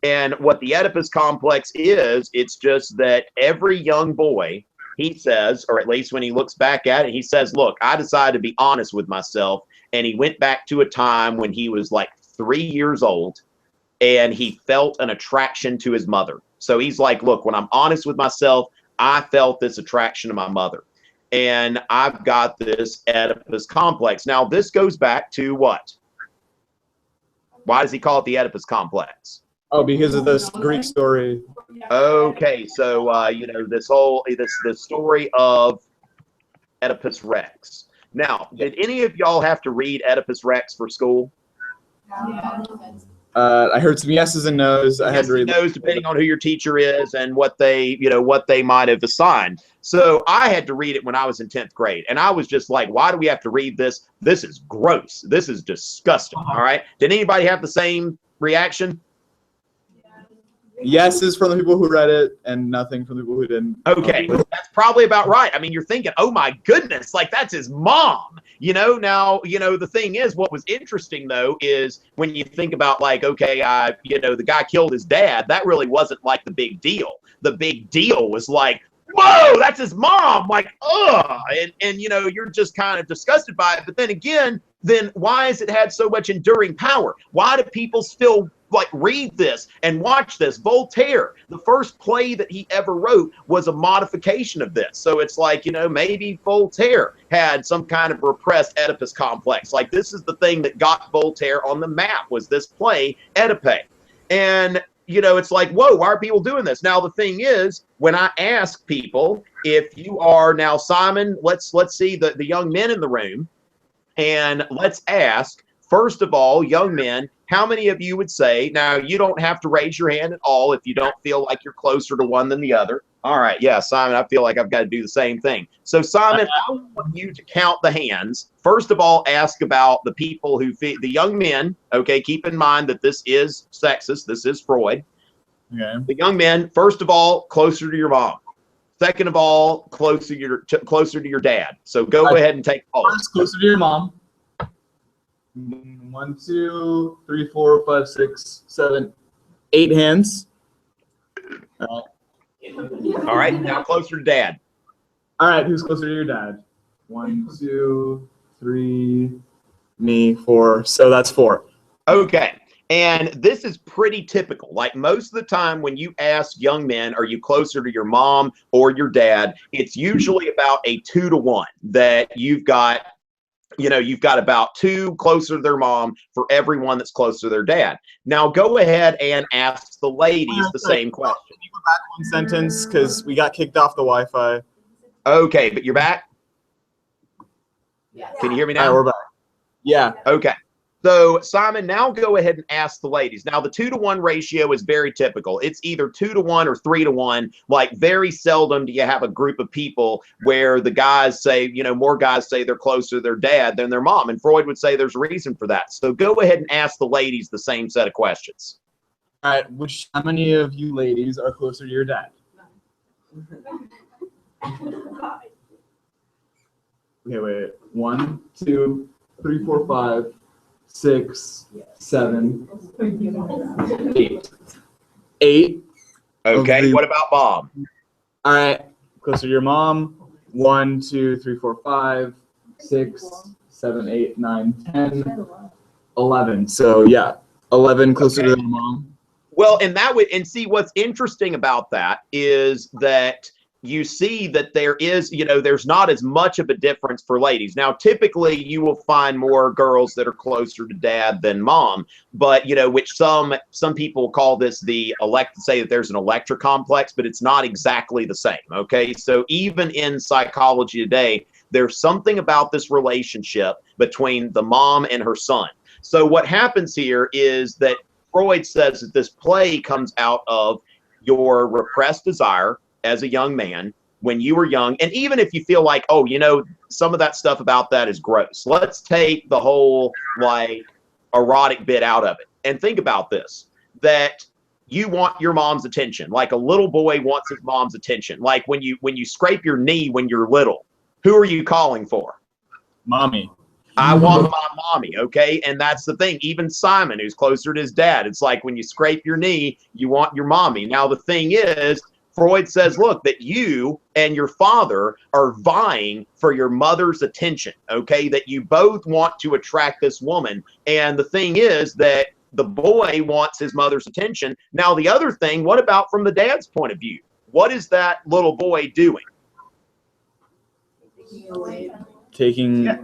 And what the Oedipus complex is, it's just that every young boy he says, or at least when he looks back at it, he says, look, I decided to be honest with myself. And he went back to a time when he was like 3 years old and he felt an attraction to his mother. So he's like, look, when I'm honest with myself, I felt this attraction to my mother. And I've got this Oedipus complex. Now, this goes back to what? Why does he call it the Oedipus complex? Oh, because of this Greek story. Okay, so you know, this story of Oedipus Rex. Now, did any of y'all have to read Oedipus Rex for school? I heard some yeses and nos. I had to read no's depending on who your teacher is and what they, you know, what they might have assigned. So I had to read it when I was in 10th grade, and I was just like, why do we have to read this? This is gross. This is disgusting. All right. Did anybody have the same reaction? yeses from the people who read it and nothing from the people who didn't. Okay, that's probably about right. I mean, you're thinking, oh my goodness, like that's his mom. You know, now, you know, the thing is, what was interesting though is when you think about like, okay, you know, the guy killed his dad. That really wasn't like the big deal. The big deal was like, whoa, that's his mom. Like, ugh. And you know, you're just kind of disgusted by it. But then again, then why has it had so much enduring power? Why do people still like read this and watch this? Voltaire, the first play that he ever wrote was a modification of this. So it's like, you know, maybe Voltaire had some kind of repressed Oedipus complex. Like this is the thing that got Voltaire on the map, was this play Oedipe. And you know, it's like, whoa, why are people doing this? Now, the thing is, when I ask people, if you are now, Simon, let's see the young men in the room, and let's ask, first of all, young men, how many of you would say, now you don't have to raise your hand at all if you don't feel like you're closer to one than the other. All right, yeah, Simon, I feel like I've got to do the same thing. So Simon, I want you to count the hands. First of all, ask about the people who feel, the young men, okay, keep in mind that this is sexist, this is Freud. Okay. The young men, first of all, closer to your mom. Second of all, closer to your dad. So go ahead and take all. Closer to your mom. 1, 2, 3, 4, 5, 6, 7, 8 hands. All right, now closer to dad. All right, who's closer to your dad? 1, 2, 3, me, 4. So that's 4. Okay. And this is pretty typical. Like most of the time when you ask young men, are you closer to your mom or your dad? It's usually about a 2-to-1 that you've got, you know, you've got about 2 closer to their mom for everyone that's closer to their dad. Now go ahead and ask the ladies the same question. Can you go back one sentence because we got kicked off the Wi-Fi? Okay, but you're back? Yeah. Can you hear me All now? right, we're back. Yeah. Okay. So Simon, now go ahead and ask the ladies. Now the 2-to-1 ratio is very typical. It's either 2-to-1 or 3-to-1. Like very seldom do you have a group of people where the guys say, you know, more guys say they're closer to their dad than their mom. And Freud would say there's a reason for that. So go ahead and ask the ladies the same set of questions. All right, how many of you ladies are closer to your dad? Okay, wait. 1, 2, 3, 4, 5, 6, 7, 8. 8. Okay, what about Bob? All right, closer to your mom. 1, 2, 3, 4, 5, 6, 7, 8, 9, 10, 11. So yeah, 11 closer to the mom. Well, and see what's interesting about that is that you see that there is, you know, there's not as much of a difference for ladies. Now, typically you will find more girls that are closer to dad than mom, but, you know, which some people call this say that there's an Electra complex, but it's not exactly the same. Okay. So even in psychology today, there's something about this relationship between the mom and her son. So what happens here is that Freud says that this play comes out of your repressed desire as a young man when you were young. And even if you feel like, oh, you know, some of that stuff about that is gross, let's take the whole like erotic bit out of it and think about this, that you want your mom's attention. Like a little boy wants his mom's attention. Like when you scrape your knee when you're little, who are you calling for? Mommy. I want my mommy, okay? And that's the thing. Even Simon, who's closer to his dad, it's like when you scrape your knee, you want your mommy. Now, the thing is, Freud says, look, that you and your father are vying for your mother's attention, okay? That you both want to attract this woman. And the thing is that the boy wants his mother's attention. Now, the other thing, what about from the dad's point of view? What is that little boy doing? Taking Yeah.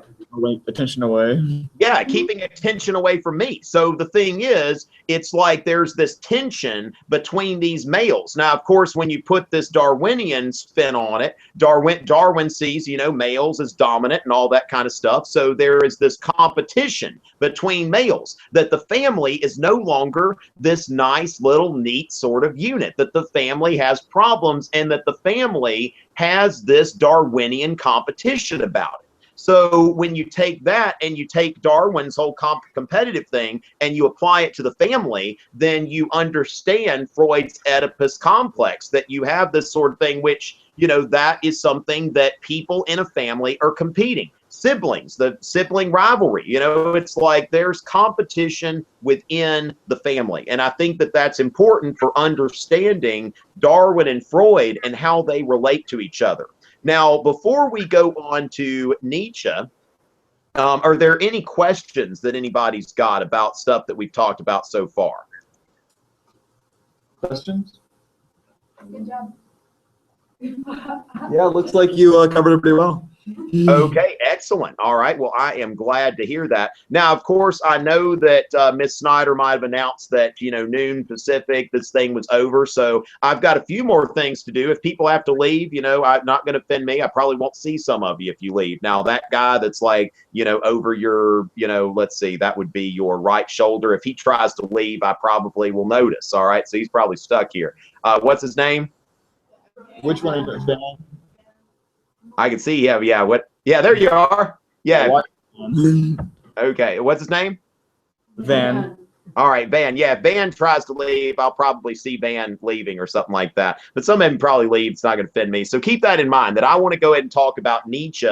attention away. Yeah, keeping attention away from me. So the thing is, it's like there's this tension between these males. Now, of course, when you put this Darwinian spin on it, Darwin sees, males as dominant and all that kind of stuff. So there is this competition between males, that the family is no longer this nice little neat sort of unit, that the family has problems, and that the family has this Darwinian competition about it. So when you take that and you take Darwin's whole competitive thing and you apply it to the family, then you understand Freud's Oedipus complex, that you have this sort of thing, which, that is something that people in a family are competing. Siblings, the sibling rivalry, it's like there's competition within the family. And I think that that's important for understanding Darwin and Freud and how they relate to each other. Now, before we go on to Nietzsche, are there any questions that anybody's got about stuff that we've talked about so far? Questions? Good job. Yeah, it looks like you covered it pretty well. Okay, excellent. All right. Well, I am glad to hear that. Now, of course, I know that Miss Snyder might have announced that, noon Pacific, this thing was over. So I've got a few more things to do. If people have to leave, I'm not going to offend me. I probably won't see some of you if you leave. Now, that guy that's like, over your, let's see, that would be your right shoulder. If he tries to leave, I probably will notice. All right. So he's probably stuck here. What's his name? Which one are you? I can see. Yeah. What? Yeah, there you are. Yeah. Okay. What's his name? Van. All right, Van. Yeah, if Van tries to leave, I'll probably see Van leaving or something like that. But some of them probably leave. It's not going to offend me. So keep that in mind, that I want to go ahead and talk about Nietzsche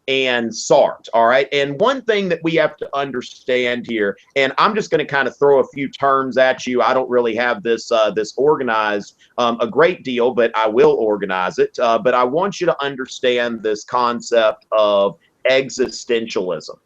and Sartre. All right. And one thing that we have to understand here, and I'm just going to kind of throw a few terms at you. I don't really have this organized a great deal, but I will organize it. But I want you to understand this concept of existentialism.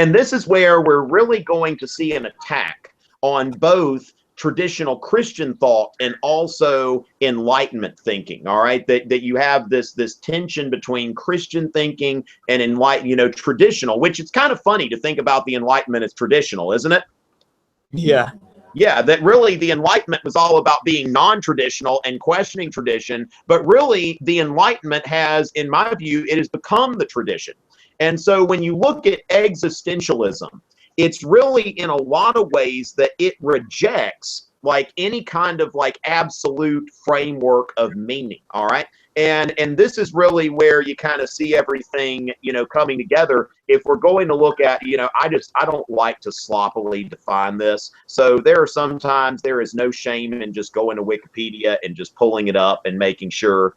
And this is where we're really going to see an attack on both traditional Christian thought and also Enlightenment thinking. All right, that you have this tension between Christian thinking and traditional, which it's kind of funny to think about the Enlightenment as traditional, isn't it? Yeah. Yeah, that really the Enlightenment was all about being non-traditional and questioning tradition, but really the Enlightenment has, in my view, it has become the tradition. And so when you look at existentialism, it's really in a lot of ways that it rejects like any kind of like absolute framework of meaning. All right. And this is really where you kind of see everything, coming together. If we're going to look at, I don't like to sloppily define this. So sometimes there is no shame in just going to Wikipedia and just pulling it up and making sure.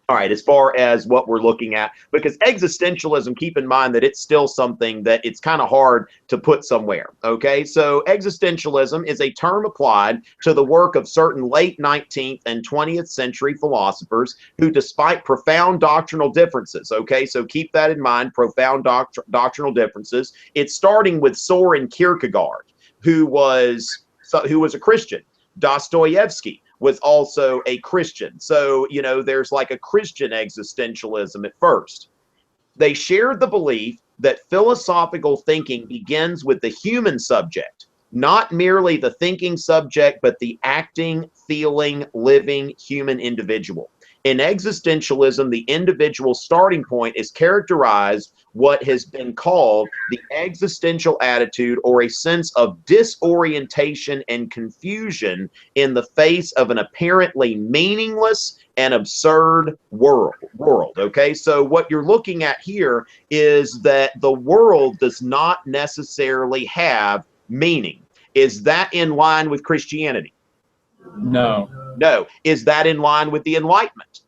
All right, as far as what we're looking at, because existentialism, keep in mind that it's still something that it's kind of hard to put somewhere, okay? So existentialism is a term applied to the work of certain late 19th and 20th century philosophers who, despite profound doctrinal differences, okay? So keep that in mind, profound doctrinal differences. It's starting with Soren Kierkegaard, who was a Christian. Dostoevsky was also a Christian. So, there's like a Christian existentialism at first. They shared the belief that philosophical thinking begins with the human subject, not merely the thinking subject, but the acting, feeling, living human individual. In existentialism, the individual starting point is characterized what has been called the existential attitude, or a sense of disorientation and confusion in the face of an apparently meaningless and absurd world. Okay, so what you're looking at here is that the world does not necessarily have meaning. Is that in line with Christianity? No. No. Is that in line with the Enlightenment?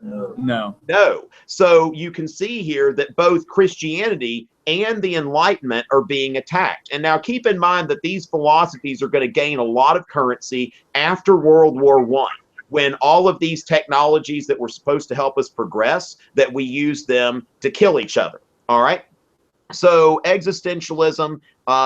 No. No. So you can see here that both Christianity and the Enlightenment are being attacked. And now keep in mind that these philosophies are going to gain a lot of currency after World War I, when all of these technologies that were supposed to help us progress, that we use them to kill each other. All right. So existentialism,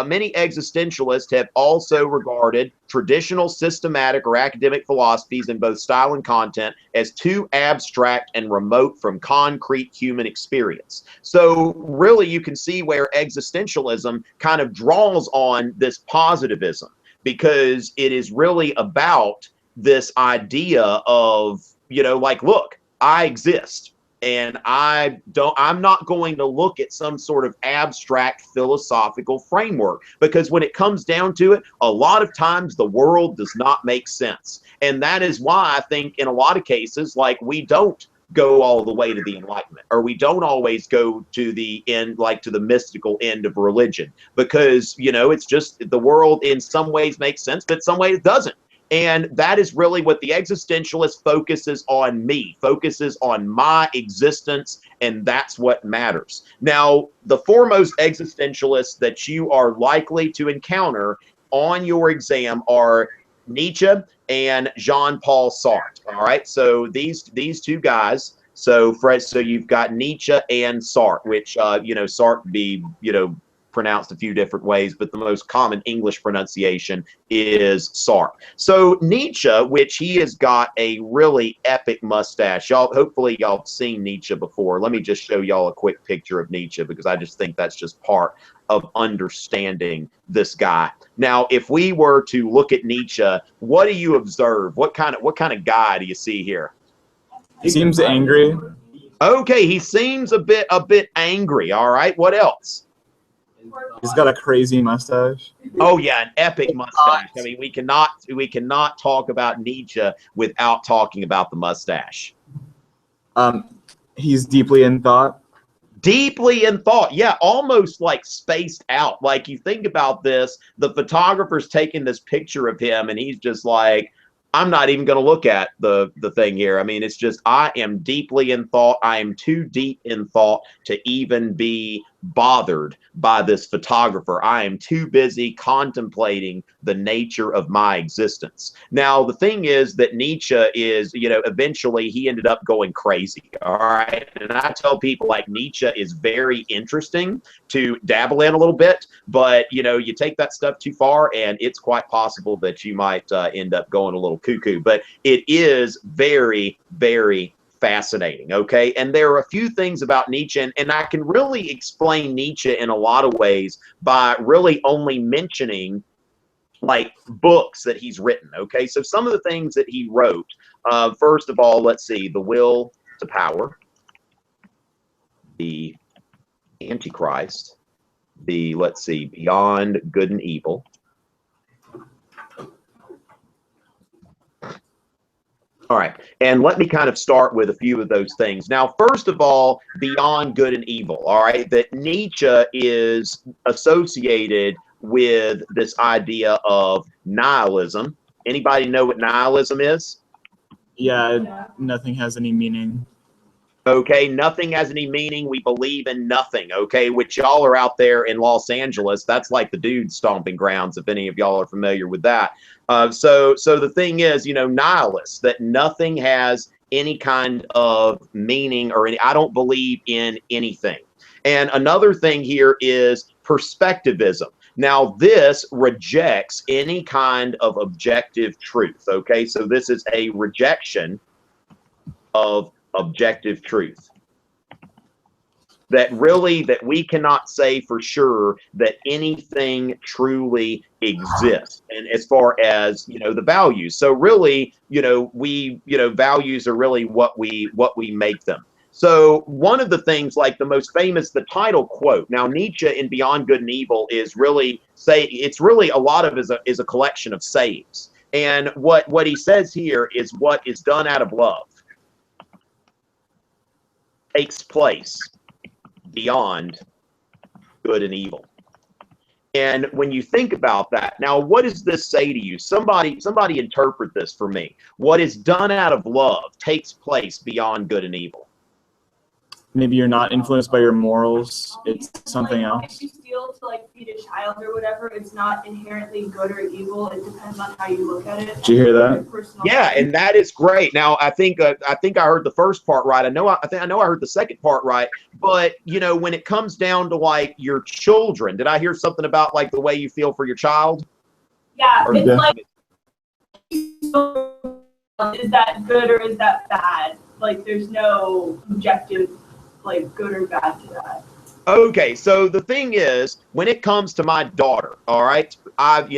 many existentialists have also regarded traditional systematic or academic philosophies in both style and content as too abstract and remote from concrete human experience. So really you can see where existentialism kind of draws on this positivism, because it is really about this idea of, you know, like, look, I exist. And I'm not going to look at some sort of abstract philosophical framework, because when it comes down to it, a lot of times the world does not make sense. And that is why I think in a lot of cases, like, we don't go all the way to the Enlightenment, or we don't always go to the end, like to the mystical end of religion, because, you know, it's just the world in some ways makes sense, but some ways it doesn't. And that is really what the existentialist focuses on, focuses on my existence, and that's what matters. Now, the foremost existentialists that you are likely to encounter on your exam are Nietzsche and Jean-Paul Sartre. All right, so these two guys. So Fred, so you've got Nietzsche and Sartre, which you know, Sartre be, you know, pronounced a few different ways, but the most common English pronunciation is Sartre. So Nietzsche, which he has got a really epic mustache. Y'all, hopefully y'all have seen Nietzsche before. Let me just show y'all a quick picture of Nietzsche, because I just think that's just part of understanding this guy. Now, if we were to look at Nietzsche, what do you observe? What kind of guy do you see here? He seems angry. Okay, he seems a bit angry. All right, what else? He's got a crazy mustache. Oh yeah, an epic mustache. I mean, we cannot talk about Nietzsche without talking about the mustache. He's deeply in thought. Deeply in thought, yeah, almost like spaced out. Like, you think about this, the photographer's taking this picture of him, and he's just like, I'm not even going to look at the thing here. I mean, it's just, I am deeply in thought. I am too deep in thought to even be bothered by this photographer. I am too busy contemplating the nature of my existence. Now, the thing is that Nietzsche is, you know, eventually he ended up going crazy. All right. And I tell people, like, Nietzsche is very interesting to dabble in a little bit, but, you know, you take that stuff too far and it's quite possible that you might end up going a little cuckoo. But it is very, very fascinating. Okay. And there are a few things about Nietzsche, and I can really explain Nietzsche in a lot of ways by really only mentioning like books that he's written. Okay. So some of the things that he wrote, first of all, let's see, The Will to Power, The Antichrist, let's see, Beyond Good and Evil. All right, and let me kind of start with a few of those things. Now, first of all, Beyond Good and Evil, all right, that Nietzsche is associated with this idea of nihilism. Anybody know what nihilism is? Yeah, nothing has any meaning. Okay, nothing has any meaning. We believe in nothing, okay, which y'all are out there in Los Angeles. That's like the dude stomping grounds, if any of y'all are familiar with that. So the thing is, you know, nihilists, that nothing has any kind of meaning or any, I don't believe in anything. And another thing here is perspectivism. Now, this rejects any kind of objective truth, okay? So this is a rejection of objective truth. That we cannot say for sure that anything truly exists. And as far as, you know, the values. So really, you know, values are really what we make them. So one of the things, like the most famous, the title quote. Now, Nietzsche in Beyond Good and Evil is really it's really a lot of is a collection of sayings. And what he says here is, what is done out of love takes place beyond good and evil. And when you think about that, now what does this say to you? Somebody interpret this for me. What is done out of love takes place beyond good and evil. maybe you're not influenced by your morals. It's something like, else. If you steal to like feed a child or whatever, it's not inherently good or evil. It depends on how you look at it. Did you hear that? Yeah, and that is great. Now, I think I heard the first part right. I know I heard the second part right. But you know, when it comes down to like your children, did I hear something about like the way you feel for your child? Yeah, Or, it's like, is that good or is that bad? Like, there's no objective, like, good or bad to that. Okay, so the thing is, when it comes to my daughter, all right, I've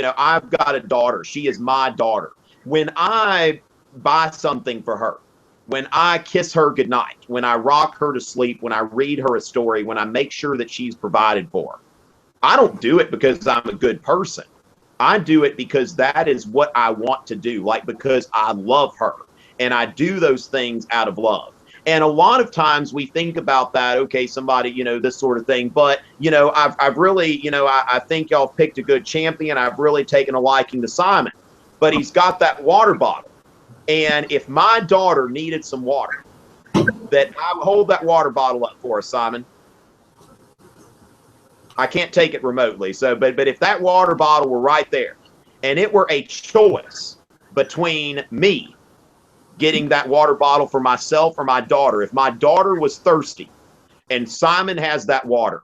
got a daughter. She is my daughter. When I buy something for her, when I kiss her goodnight, when I rock her to sleep, when I read her a story, when I make sure that she's provided for, I don't do it because I'm a good person. I do it because that is what I want to do, like because I love her. And I do those things out of love. And a lot of times we think about that, okay, somebody, you know, this sort of thing. But, you know, I've really, you know, I think y'all picked a good champion. I've really taken a liking to Simon. But he's got that water bottle. And if my daughter needed some water, that I would hold that water bottle up for us, Simon. I can't take it remotely. So, but if that water bottle were right there and it were a choice between me getting that water bottle for myself or my daughter, if my daughter was thirsty and Simon has that water,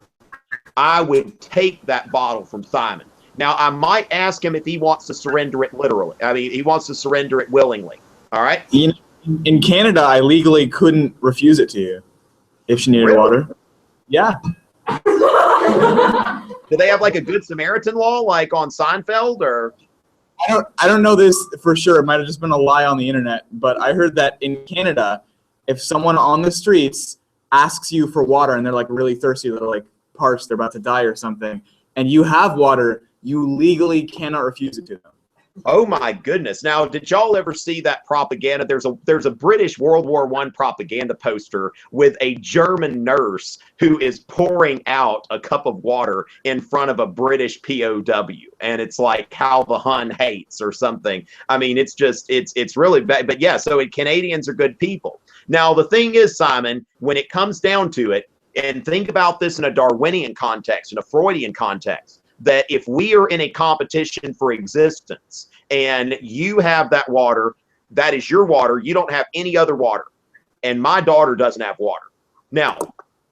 I would take that bottle from Simon. Now, I might ask him if he wants to surrender it literally. I mean, he wants to surrender it willingly. All right. In Canada, I legally couldn't refuse it to you if she needed water. Yeah. Do they have like a Good Samaritan law like on Seinfeld or? I don't know this for sure. It might have just been a lie on the internet, but I heard that in Canada, if someone on the streets asks you for water and they're like really thirsty, they're like parched, they're about to die or something, and you have water, you legally cannot refuse it to them. Oh my goodness. Now, did y'all ever see that propaganda? There's a British World War I propaganda poster with a German nurse who is pouring out a cup of water in front of a British POW. And it's like how the Hun hates or something. I mean, it's just, it's really bad. But yeah, so Canadians are good people. Now, the thing is, Simon, when it comes down to it, and think about this in a Darwinian context, in a Freudian context, that if we are in a competition for existence and you have that water, that is your water, you don't have any other water, and my daughter doesn't have water. Now,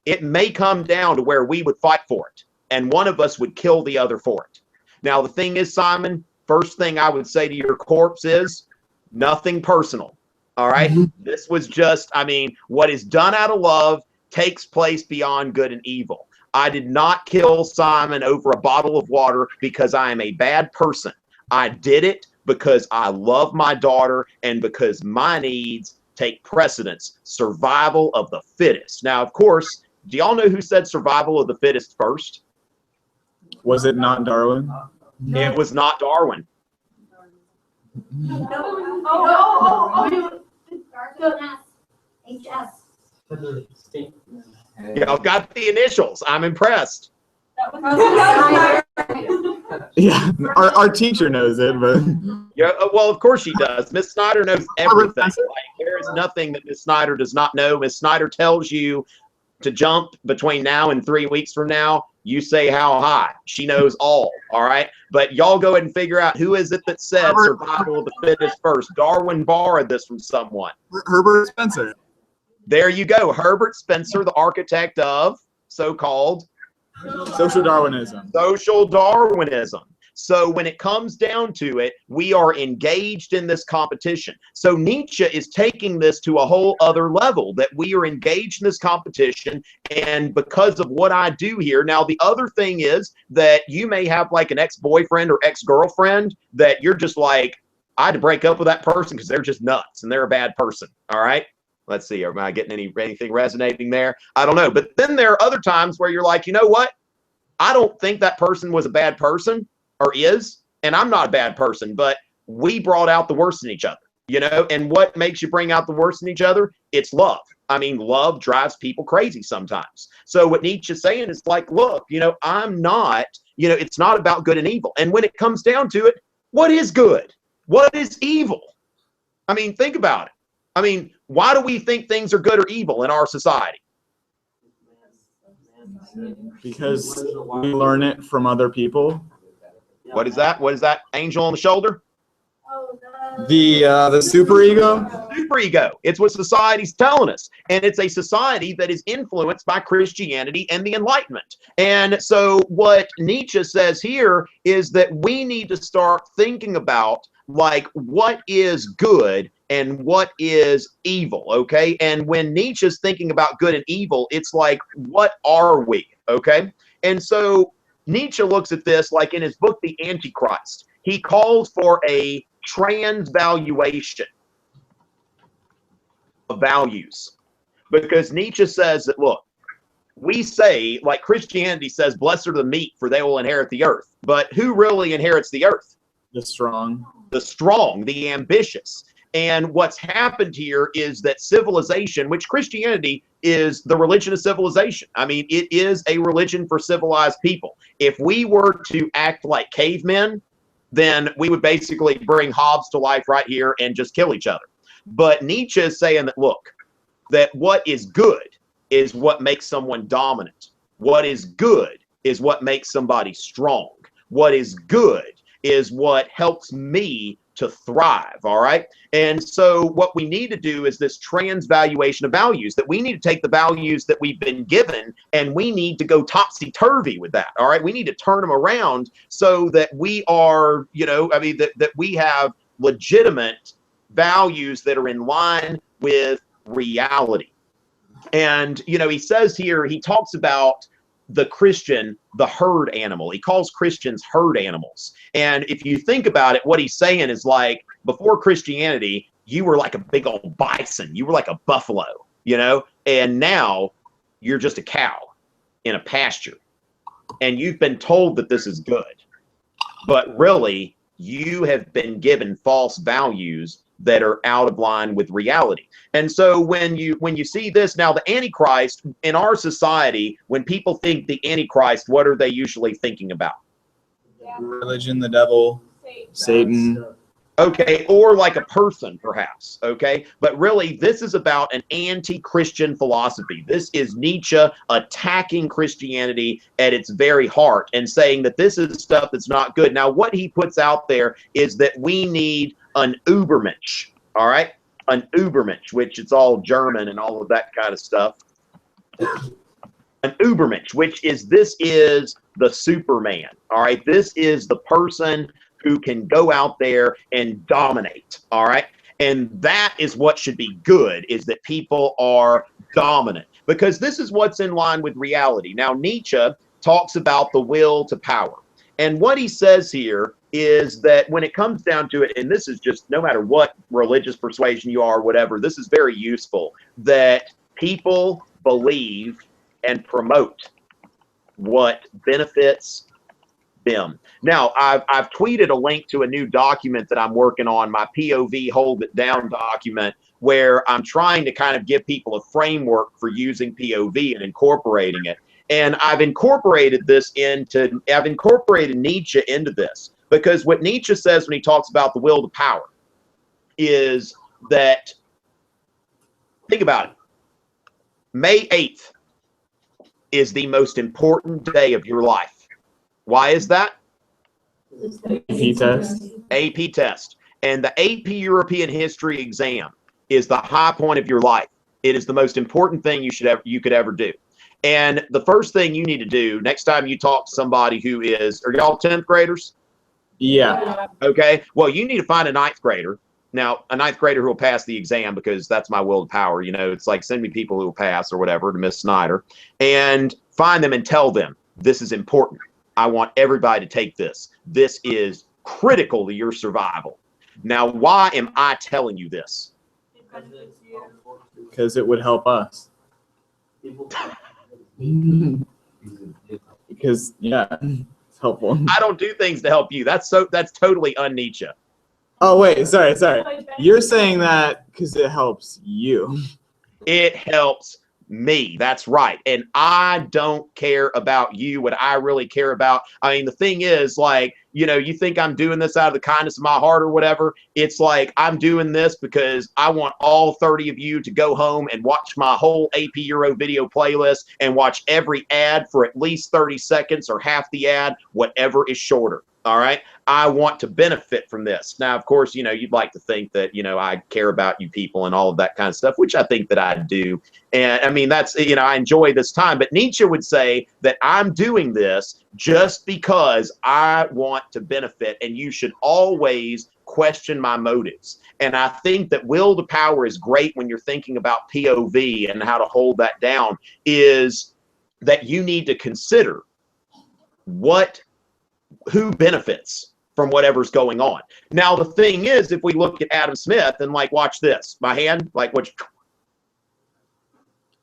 it may come down to where we would fight for it, and one of us would kill the other for it. Now, the thing is, Simon, first thing I would say to your corpse is nothing personal, all right? This was just, I mean, what is done out of love takes place beyond good and evil. I did not kill Simon over a bottle of water because I am a bad person. I did it because I love my daughter and because my needs take precedence. Survival of the fittest. Now, of course, do y'all know who said survival of the fittest first? Was it not Darwin? It was not Darwin. HS. Y'all got the initials. I'm impressed. Yeah, our teacher knows it, but Yeah, well, of course she does. Miss Snyder knows everything. Like, there is nothing that Miss Snyder does not know. Miss Snyder tells you to jump between now and 3 weeks from now. You say how high. She knows all right? But y'all go ahead and figure out who is it that said survival of the fittest first. Darwin borrowed this from someone. Herbert Spencer. There you go. Herbert Spencer, the architect of so-called Social Darwinism. Social Darwinism. So when it comes down to it, we are engaged in this competition. So Nietzsche is taking this to a whole other level, that we are engaged in this competition, and because of what I do here. Now, the other thing is that you may have like an ex-boyfriend or ex-girlfriend that you're just like, I had to break up with that person because they're just nuts and they're a bad person. All right. Let's see, am I getting anything resonating there? I don't know. But then there are other times where you're like, you know what? I don't think that person was a bad person or is, and I'm not a bad person, but we brought out the worst in each other, you know? And what makes you bring out the worst in each other? It's love. I mean, love drives people crazy sometimes. So what Nietzsche's saying is like, look, you know, I'm not, you know, it's not about good and evil. And when it comes down to it, what is good? What is evil? I mean, think about it. I mean, why do we think things are good or evil in our society? Because we learn it from other people. What is that? What is that? Angel on the shoulder? The superego. Superego. It's what society's telling us. And it's a society that is influenced by Christianity and the Enlightenment. And so what Nietzsche says here is that we need to start thinking about like what is good and what is evil, okay? And when Nietzsche's thinking about good and evil, it's like, what are we, okay? And so Nietzsche looks at this like in his book, The Antichrist. He calls for a transvaluation of values. Because Nietzsche says that, look, we say, like Christianity says, blessed are the meek, for they will inherit the earth. But who really inherits the earth? The strong. The strong, the ambitious. And what's happened here is that civilization, which Christianity is the religion of civilization. I mean, it is a religion for civilized people. If we were to act like cavemen, then we would basically bring Hobbes to life right here and just kill each other. But Nietzsche is saying that, look, that what is good is what makes someone dominant. What is good is what makes somebody strong. What is good is what helps me to thrive, all right? And so what we need to do is this transvaluation of values, that we need to take the values that we've been given and we need to go topsy-turvy with that, all right? We need to turn them around so that we are, you know, I mean, that we have legitimate values that are in line with reality. And, you know, he says here, he talks about the Christian, the herd animal. He calls Christians herd animals. And if you think about it, what he's saying is like, before Christianity, you were like a big old bison. You were like a buffalo, you know? And now you're just a cow in a pasture. And you've been told that this is good. But really, you have been given false values that are out of line with reality. And so when you see this now, the Antichrist in our society, when people think the Antichrist, what are they usually thinking about? Religion, the devil, Satan. Okay, or like a person, perhaps, okay? But really, this is about an anti-Christian philosophy. This is Nietzsche attacking Christianity at its very heart and saying that this is stuff that's not good. Now, what he puts out there is that we need an Übermensch, all right? An Übermensch, which it's all German and all of that kind of stuff. An Übermensch, which is, this is the Superman, all right? This is the person who can go out there and dominate, all right? And that is what should be good, is that people are dominant, because this is what's in line with reality. Now, Nietzsche talks about the will to power. And what he says here is that when it comes down to it, and this is just no matter what religious persuasion you are, whatever, this is very useful, that people believe and promote what benefits them. Now, I've tweeted a link to a new document that I'm working on, my POV Hold It Down document, where I'm trying to kind of give people a framework for using POV and incorporating it. And I've incorporated Nietzsche into this, because what Nietzsche says when he talks about the will to power is that, think about it, May 8th is the most important day of your life. Why is that? AP test. AP test. And the AP European History exam is the high point of your life. It is the most important thing you could ever do. And the first thing you need to do next time you talk to somebody who is, are y'all 10th graders? Yeah. Okay. Well, you need to find a 9th grader. Now, a 9th grader who will pass the exam, because that's my will to power. You know, it's like, send me people who will pass or whatever to Miss Snyder, and find them and tell them, this is important. I want everybody to take this. This is critical to your survival. Now, why am I telling you this? Because it would help us. Because, yeah, it's helpful. I don't do things to help you. That's totally un-Nietzsche. Oh, wait, sorry. You're saying that because it helps you. It helps Me, that's right. And I don't care about you. What I really care about, I mean, the thing is, like, you know, you think I'm doing this out of the kindness of my heart or whatever. It's like I'm doing this because I want all 30 of you to go home and watch my whole AP Euro video playlist and watch every ad for at least 30 seconds or half the ad, whatever is shorter. All right. I want to benefit from this. Now, of course, you know, you'd like to think that, you know, I care about you people and all of that kind of stuff, which I think that I do. And I mean, that's, you know, I enjoy this time. But Nietzsche would say that I'm doing this just because I want to benefit. And you should always question my motives. And I think that will to power is great when you're thinking about POV and how to hold that down, is that you need to consider who benefits from whatever's going on. Now, the thing is, if we look at Adam Smith and like, watch this, my hand, like,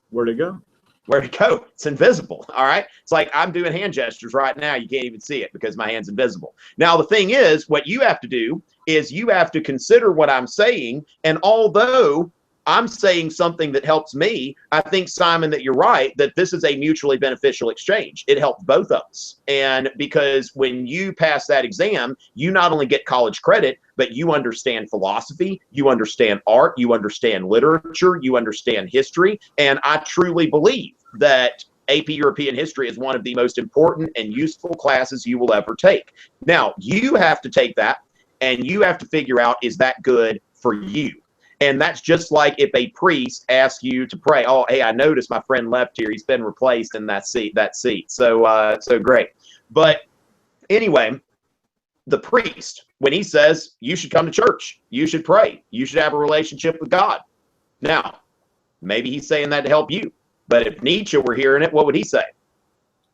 Where'd it go? where'd it go? It's invisible. All right. It's like I'm doing hand gestures right now. You can't even see it because my hand's invisible. Now, the thing is, what you have to do is you have to consider what I'm saying. And although I'm saying something that helps me, I think, Simon, that you're right, that this is a mutually beneficial exchange. It helps both of us. And because when you pass that exam, you not only get college credit, but you understand philosophy, you understand art, you understand literature, you understand history. And I truly believe that AP European History is one of the most important and useful classes you will ever take. Now, you have to take that and you have to figure out, is that good for you? And that's just like if a priest asks you to pray. Oh, hey, I noticed my friend left here. He's been replaced in that seat. So great. But anyway, the priest, when he says you should come to church, you should pray, you should have a relationship with God. Now, maybe he's saying that to help you. But if Nietzsche were hearing it, what would he say?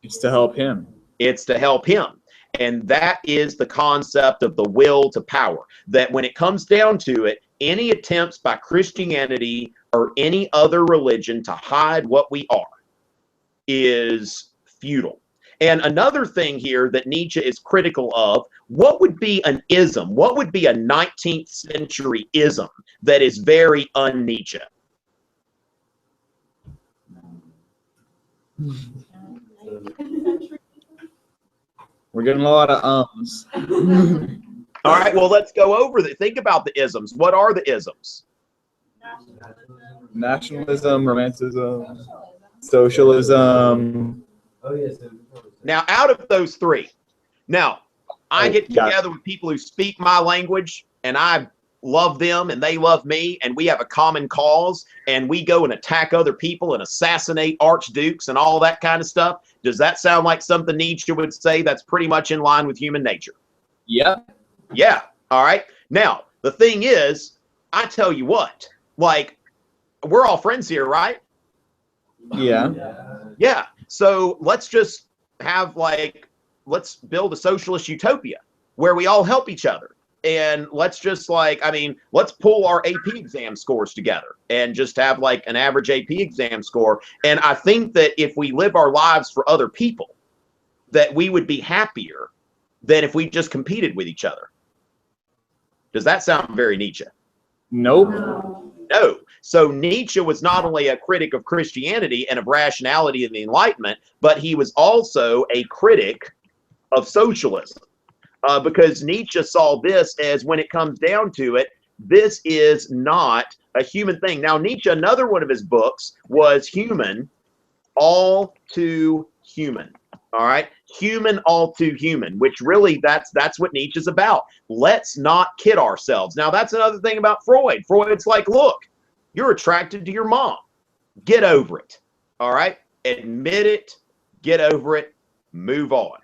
It's to help him. It's to help him. And that is the concept of the will to power. That when it comes down to it, any attempts by Christianity or any other religion to hide what we are is futile. And another thing here that Nietzsche is critical of, what would be an ism? What would be a 19th century ism that is very un-Nietzsche? We're getting a lot of ums. All right, well, let's go over think about the isms. What are the isms? Nationalism, romanticism, socialism. Oh, yes. Now, out of those three, now, I get together with people who speak my language, and I love them, and they love me, and we have a common cause, and we go and attack other people and assassinate archdukes and all that kind of stuff. Does that sound like something Nietzsche would say that's pretty much in line with human nature? Yep. Yeah. All right. Now, the thing is, I tell you what, like, we're all friends here, right? Yeah. Yeah. So let's just have, like, let's build a socialist utopia where we all help each other. And let's just, like, I mean, let's pull our AP exam scores together and just have like an average AP exam score. And I think that if we live our lives for other people, that we would be happier than if we just competed with each other. Does that sound very Nietzsche? Nope. No. So Nietzsche was not only a critic of Christianity and of rationality and the Enlightenment, but he was also a critic of socialism. Because Nietzsche saw this as, when it comes down to it, this is not a human thing. Now, Nietzsche, another one of his books was Human, All Too Human. All right. Human, all too human, which really that's what Nietzsche's about. Let's not kid ourselves. Now, that's another thing about Freud. Freud's like, look, you're attracted to your mom. Get over it. All right. Admit it. Get over it. Move on.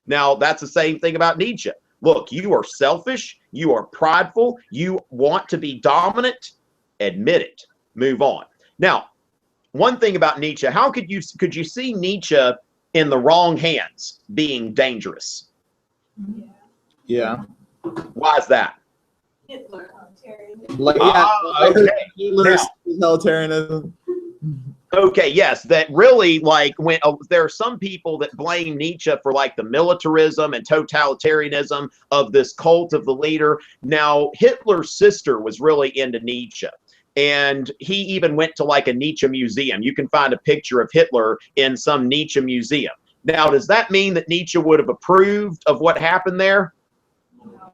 Now, that's the same thing about Nietzsche. Look, you are selfish. You are prideful. You want to be dominant. Admit it. Move on. Now, one thing about Nietzsche, how could you see Nietzsche in the wrong hands being dangerous? Yeah. Why is that? Hitler. Like, yeah. Okay. Hitler's totalitarianism. Okay, yes, that really, like, when there are some people that blame Nietzsche for like the militarism and totalitarianism of this cult of the leader. Now, Hitler's sister was really into Nietzsche. And he even went to like a Nietzsche museum. You can find a picture of Hitler in some Nietzsche museum. Now, does that mean that Nietzsche would have approved of what happened there?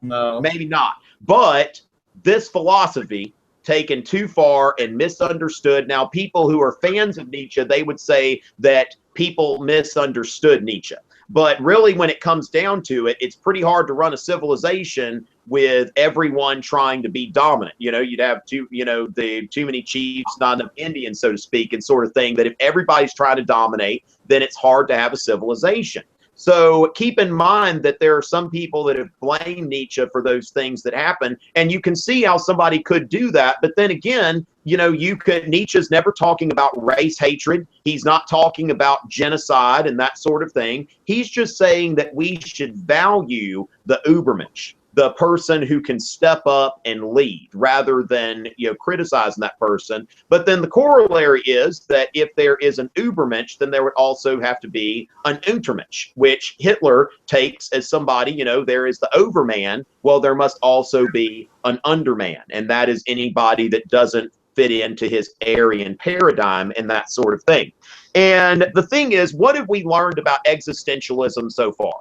No. Maybe not. But this philosophy taken too far and misunderstood. Now, people who are fans of Nietzsche, they would say that people misunderstood Nietzsche. But really, when it comes down to it, it's pretty hard to run a civilization with everyone trying to be dominant. You know, you'd have too many chiefs, not enough Indians, so to speak, and sort of thing, that if everybody's trying to dominate, then it's hard to have a civilization. So keep in mind that there are some people that have blamed Nietzsche for those things that happen, and you can see how somebody could do that. But then again, Nietzsche's never talking about race hatred. He's not talking about genocide and that sort of thing. He's just saying that we should value the Übermensch, the person who can step up and lead, rather than criticizing that person. But then the corollary is that if there is an Übermensch, then there would also have to be an Untermensch, which Hitler takes as somebody, there is the overman. Well, there must also be an underman, and that is anybody that doesn't fit into his Aryan paradigm and that sort of thing. And the thing is, what have we learned about existentialism so far?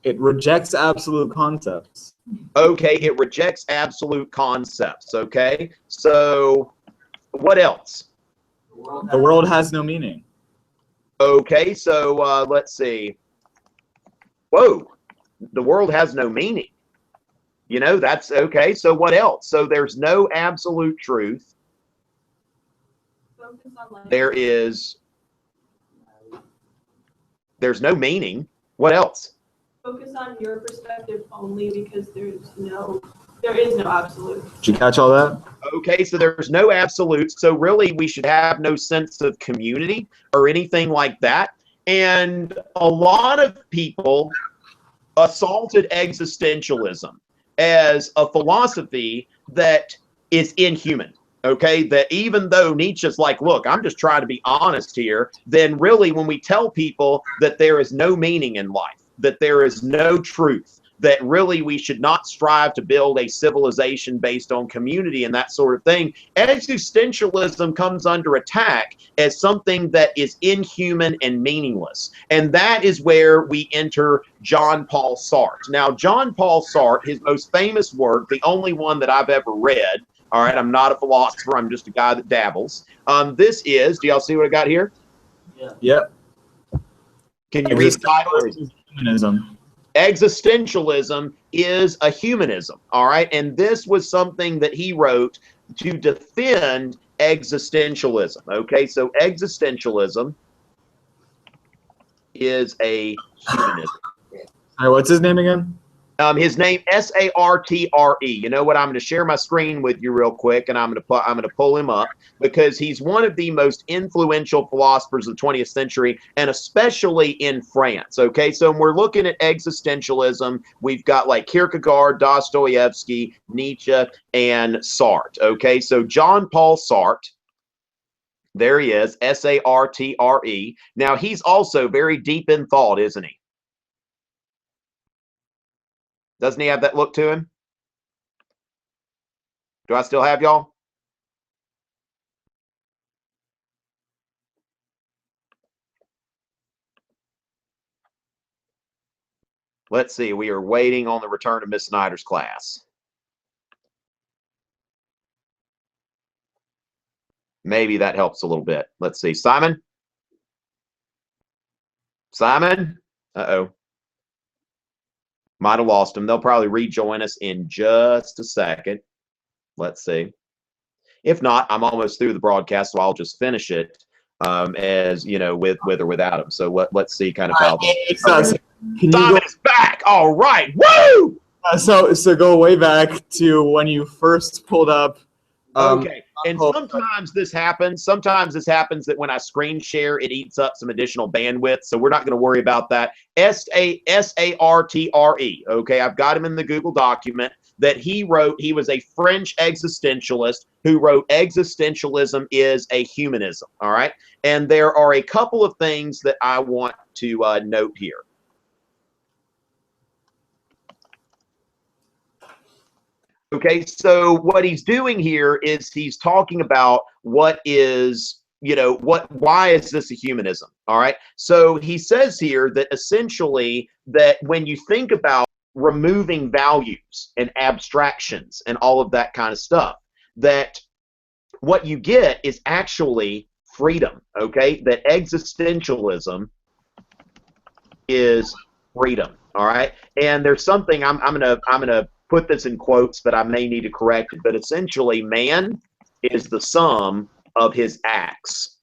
It rejects absolute concepts. Okay, it rejects absolute concepts. Okay, so what else? The world has no meaning. Okay, so let's see. Whoa, the world has no meaning. That's okay. So what else? So there's no absolute truth. There's no meaning. What else? Focus on your perspective only, because there is no absolute. Did you catch all that? Okay, so there's no absolute. So really, we should have no sense of community or anything like that. And a lot of people assaulted existentialism as a philosophy that is inhuman. Okay, that even though Nietzsche's like, look, I'm just trying to be honest here, then really when we tell people that there is no meaning in life, that there is no truth, that really we should not strive to build a civilization based on community and that sort of thing, existentialism comes under attack as something that is inhuman and meaningless. And that is where we enter John Paul Sartre. Now, John Paul Sartre, his most famous work, the only one that I've ever read, all right, I'm not a philosopher, I'm just a guy that dabbles. This is, do y'all see what I got here? Yeah. Yep. Can you read the title? Humanism. Existentialism is a humanism, all right? And this was something that he wrote to defend existentialism, okay? So existentialism is a humanism. All right, what's his name again? His name, S-A-R-T-R-E. You know what? I'm going to share my screen with you real quick, and I'm going to pull him up, because he's one of the most influential philosophers of the 20th century, and especially in France. Okay, so when we're looking at existentialism, we've got like Kierkegaard, Dostoevsky, Nietzsche, and Sartre. Okay, so John Paul Sartre. There he is, S-A-R-T-R-E. Now, he's also very deep in thought, isn't he? Doesn't he have that look to him? Do I still have y'all? Let's see. We are waiting on the return of Miss Snyder's class. Maybe that helps a little bit. Let's see. Simon? Simon? Uh-oh. Might have lost him. They'll probably rejoin us in just a second. Let's see. If not, I'm almost through the broadcast, so I'll just finish it as with or without him. So let's see kind of how. Simon is back. All right. Woo! So go way back to when you first pulled up. Okay. And sometimes this happens. Sometimes this happens that when I screen share, it eats up some additional bandwidth. So we're not going to worry about that. S-A-R-T-R-E. Okay, I've got him in the Google document that he wrote. He was a French existentialist who wrote Existentialism is a Humanism. All right. And there are a couple of things that I want to note here. Okay, so what he's doing here is he's talking about what is, why is this a humanism? All right. So he says here that essentially that when you think about removing values and abstractions and all of that kind of stuff, that what you get is actually freedom. Okay, that existentialism is freedom. All right, and there's something I'm gonna put this in quotes, but I may need to correct it. But essentially, man is the sum of his acts.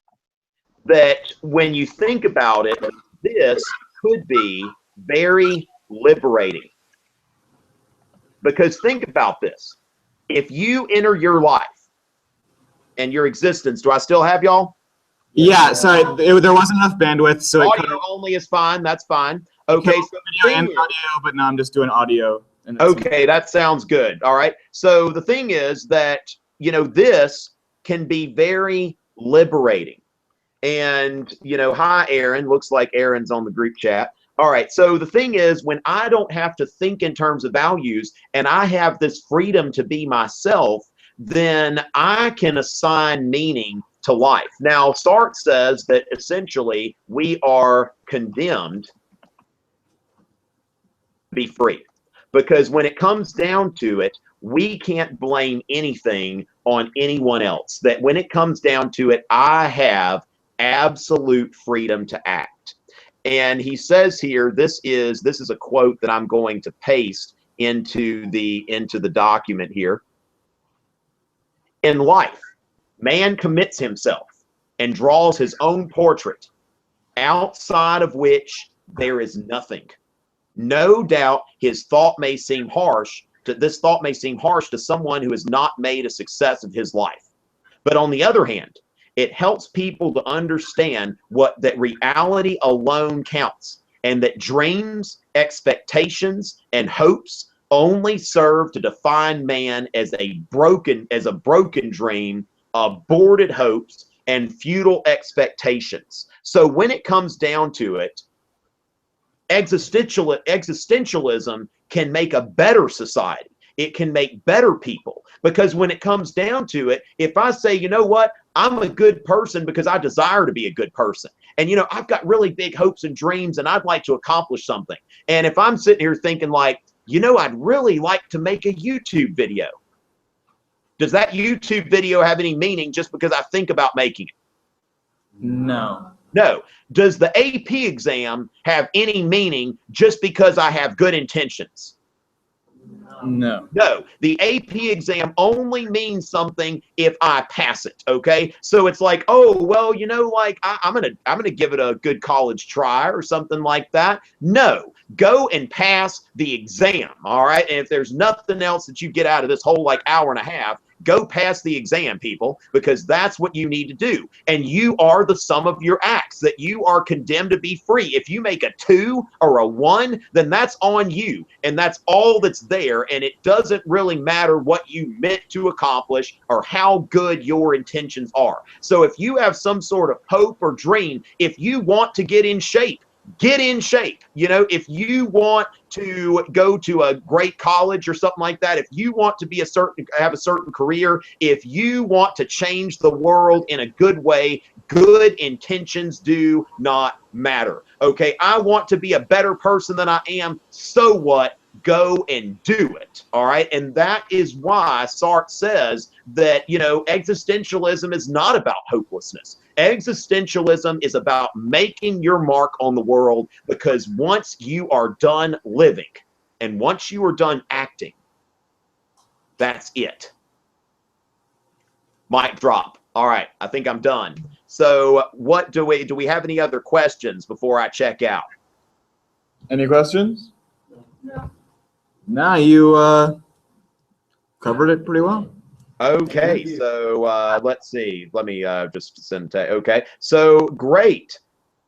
That when you think about it, this could be very liberating. Because think about this. If you enter your life and your existence, do I still have y'all? Yeah, sorry, there wasn't enough bandwidth, so audio only is fine. That's fine. Okay, so video and audio, but now I'm just doing audio. Okay, that sounds good. All right. So the thing is that, this can be very liberating. And, hi, Aaron. Looks like Aaron's on the group chat. All right. So the thing is, when I don't have to think in terms of values and I have this freedom to be myself, then I can assign meaning to life. Now, Sartre says that essentially we are condemned to be free. Because when it comes down to it, we can't blame anything on anyone else. That when it comes down to it, I have absolute freedom to act. And he says here, this is a quote that I'm going to paste into the document here. In life, man commits himself and draws his own portrait, outside of which there is nothing. No doubt his thought may seem harsh. This thought may seem harsh to someone who has not made a success of his life. But on the other hand, it helps people to understand that reality alone counts, and that dreams, expectations, and hopes only serve to define man as a broken dream, aborted hopes, and futile expectations. So when it comes down to it, existentialism can make a better society. It can make better people, because when it comes down to it, if I say, you know what, I'm a good person because I desire to be a good person, and I've got really big hopes and dreams and I'd like to accomplish something, and if I'm sitting here thinking like, I'd really like to make a YouTube video, does that YouTube video have any meaning just because I think about making it? No. No. Does the AP exam have any meaning just because I have good intentions? No. No. The AP exam only means something if I pass it. Okay. So it's like, oh, well, I'm gonna give it a good college try or something like that. No. Go and pass the exam. All right. And if there's nothing else that you get out of this whole hour and a half, go pass the exam, people, because that's what you need to do. And you are the sum of your acts, that you are condemned to be free. If you make a 2 or a 1, then that's on you. And that's all that's there. And it doesn't really matter what you meant to accomplish or how good your intentions are. So if you have some sort of hope or dream, if you want to get in shape, get in shape. If you want to go to a great college or something like that, if you want to have a certain career, if you want to change the world in a good way, good intentions do not matter. Okay, I want to be a better person than I am. So what? Go and do it. All right. And that is why Sartre says that, existentialism is not about hopelessness. Existentialism is about making your mark on the world, because once you are done living and once you are done acting, that's it. Mic drop. All right. I think I'm done. So what do we have any other questions before I check out? Any questions? No. Nah, you covered it pretty well. Okay, so let's see. Let me just send. Okay, so great.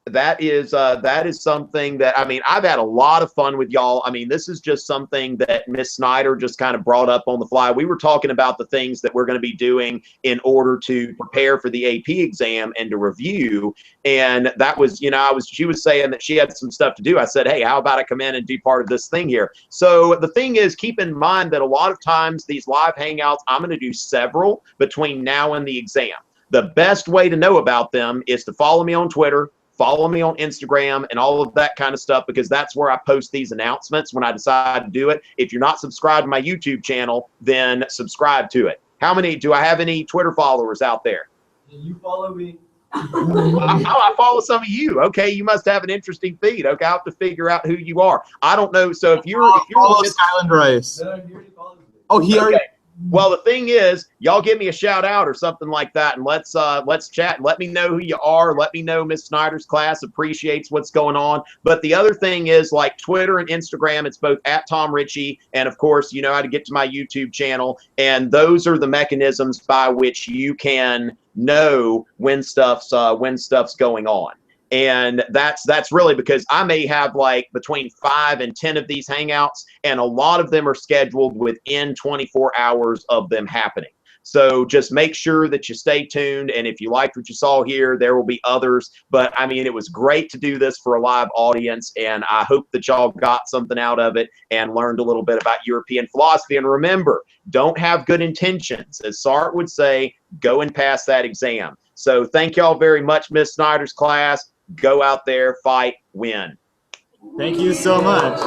that is something that, I mean, I've had a lot of fun with y'all. I mean, this is just something that Miss Snyder just kind of brought up on the fly. We were talking about the things that we're going to be doing in order to prepare for the AP exam and to review. And that was, you know, she was saying that she had some stuff to do. I said, hey, how about I come in and do part of this thing here? So the thing is, keep in mind that a lot of times these live hangouts, I'm going to do several between now and the exam. The best way to know about them is to follow me on Twitter, follow me on Instagram, and all of that kind of stuff, because that's where I post these announcements when I decide to do it. If you're not subscribed to my YouTube channel, then subscribe to it. Do I have any Twitter followers out there? You follow me. I follow some of you. Okay, you must have an interesting feed. Okay, I'll have to figure out who you are. I don't know. So if you're follow Skyland Rice. No, you already followed me. Oh, he already. Okay. Well, the thing is, y'all give me a shout out or something like that, and let's chat. Let me know who you are. Let me know Miss Snyder's class appreciates what's going on. But the other thing is, like Twitter and Instagram, it's both at Tom Ritchey, and of course, you know how to get to my YouTube channel. And those are the mechanisms by which you can know when stuff's going on. And that's really because I may have like between 5 and 10 of these hangouts, and a lot of them are scheduled within 24 hours of them happening. So just make sure that you stay tuned. And if you liked what you saw here, there will be others. But I mean, it was great to do this for a live audience, and I hope that y'all got something out of it and learned a little bit about European philosophy. And remember, don't have good intentions. As Sartre would say, go and pass that exam. So thank y'all very much, Miss Snyder's class. Go out there, fight, win. Thank you so much.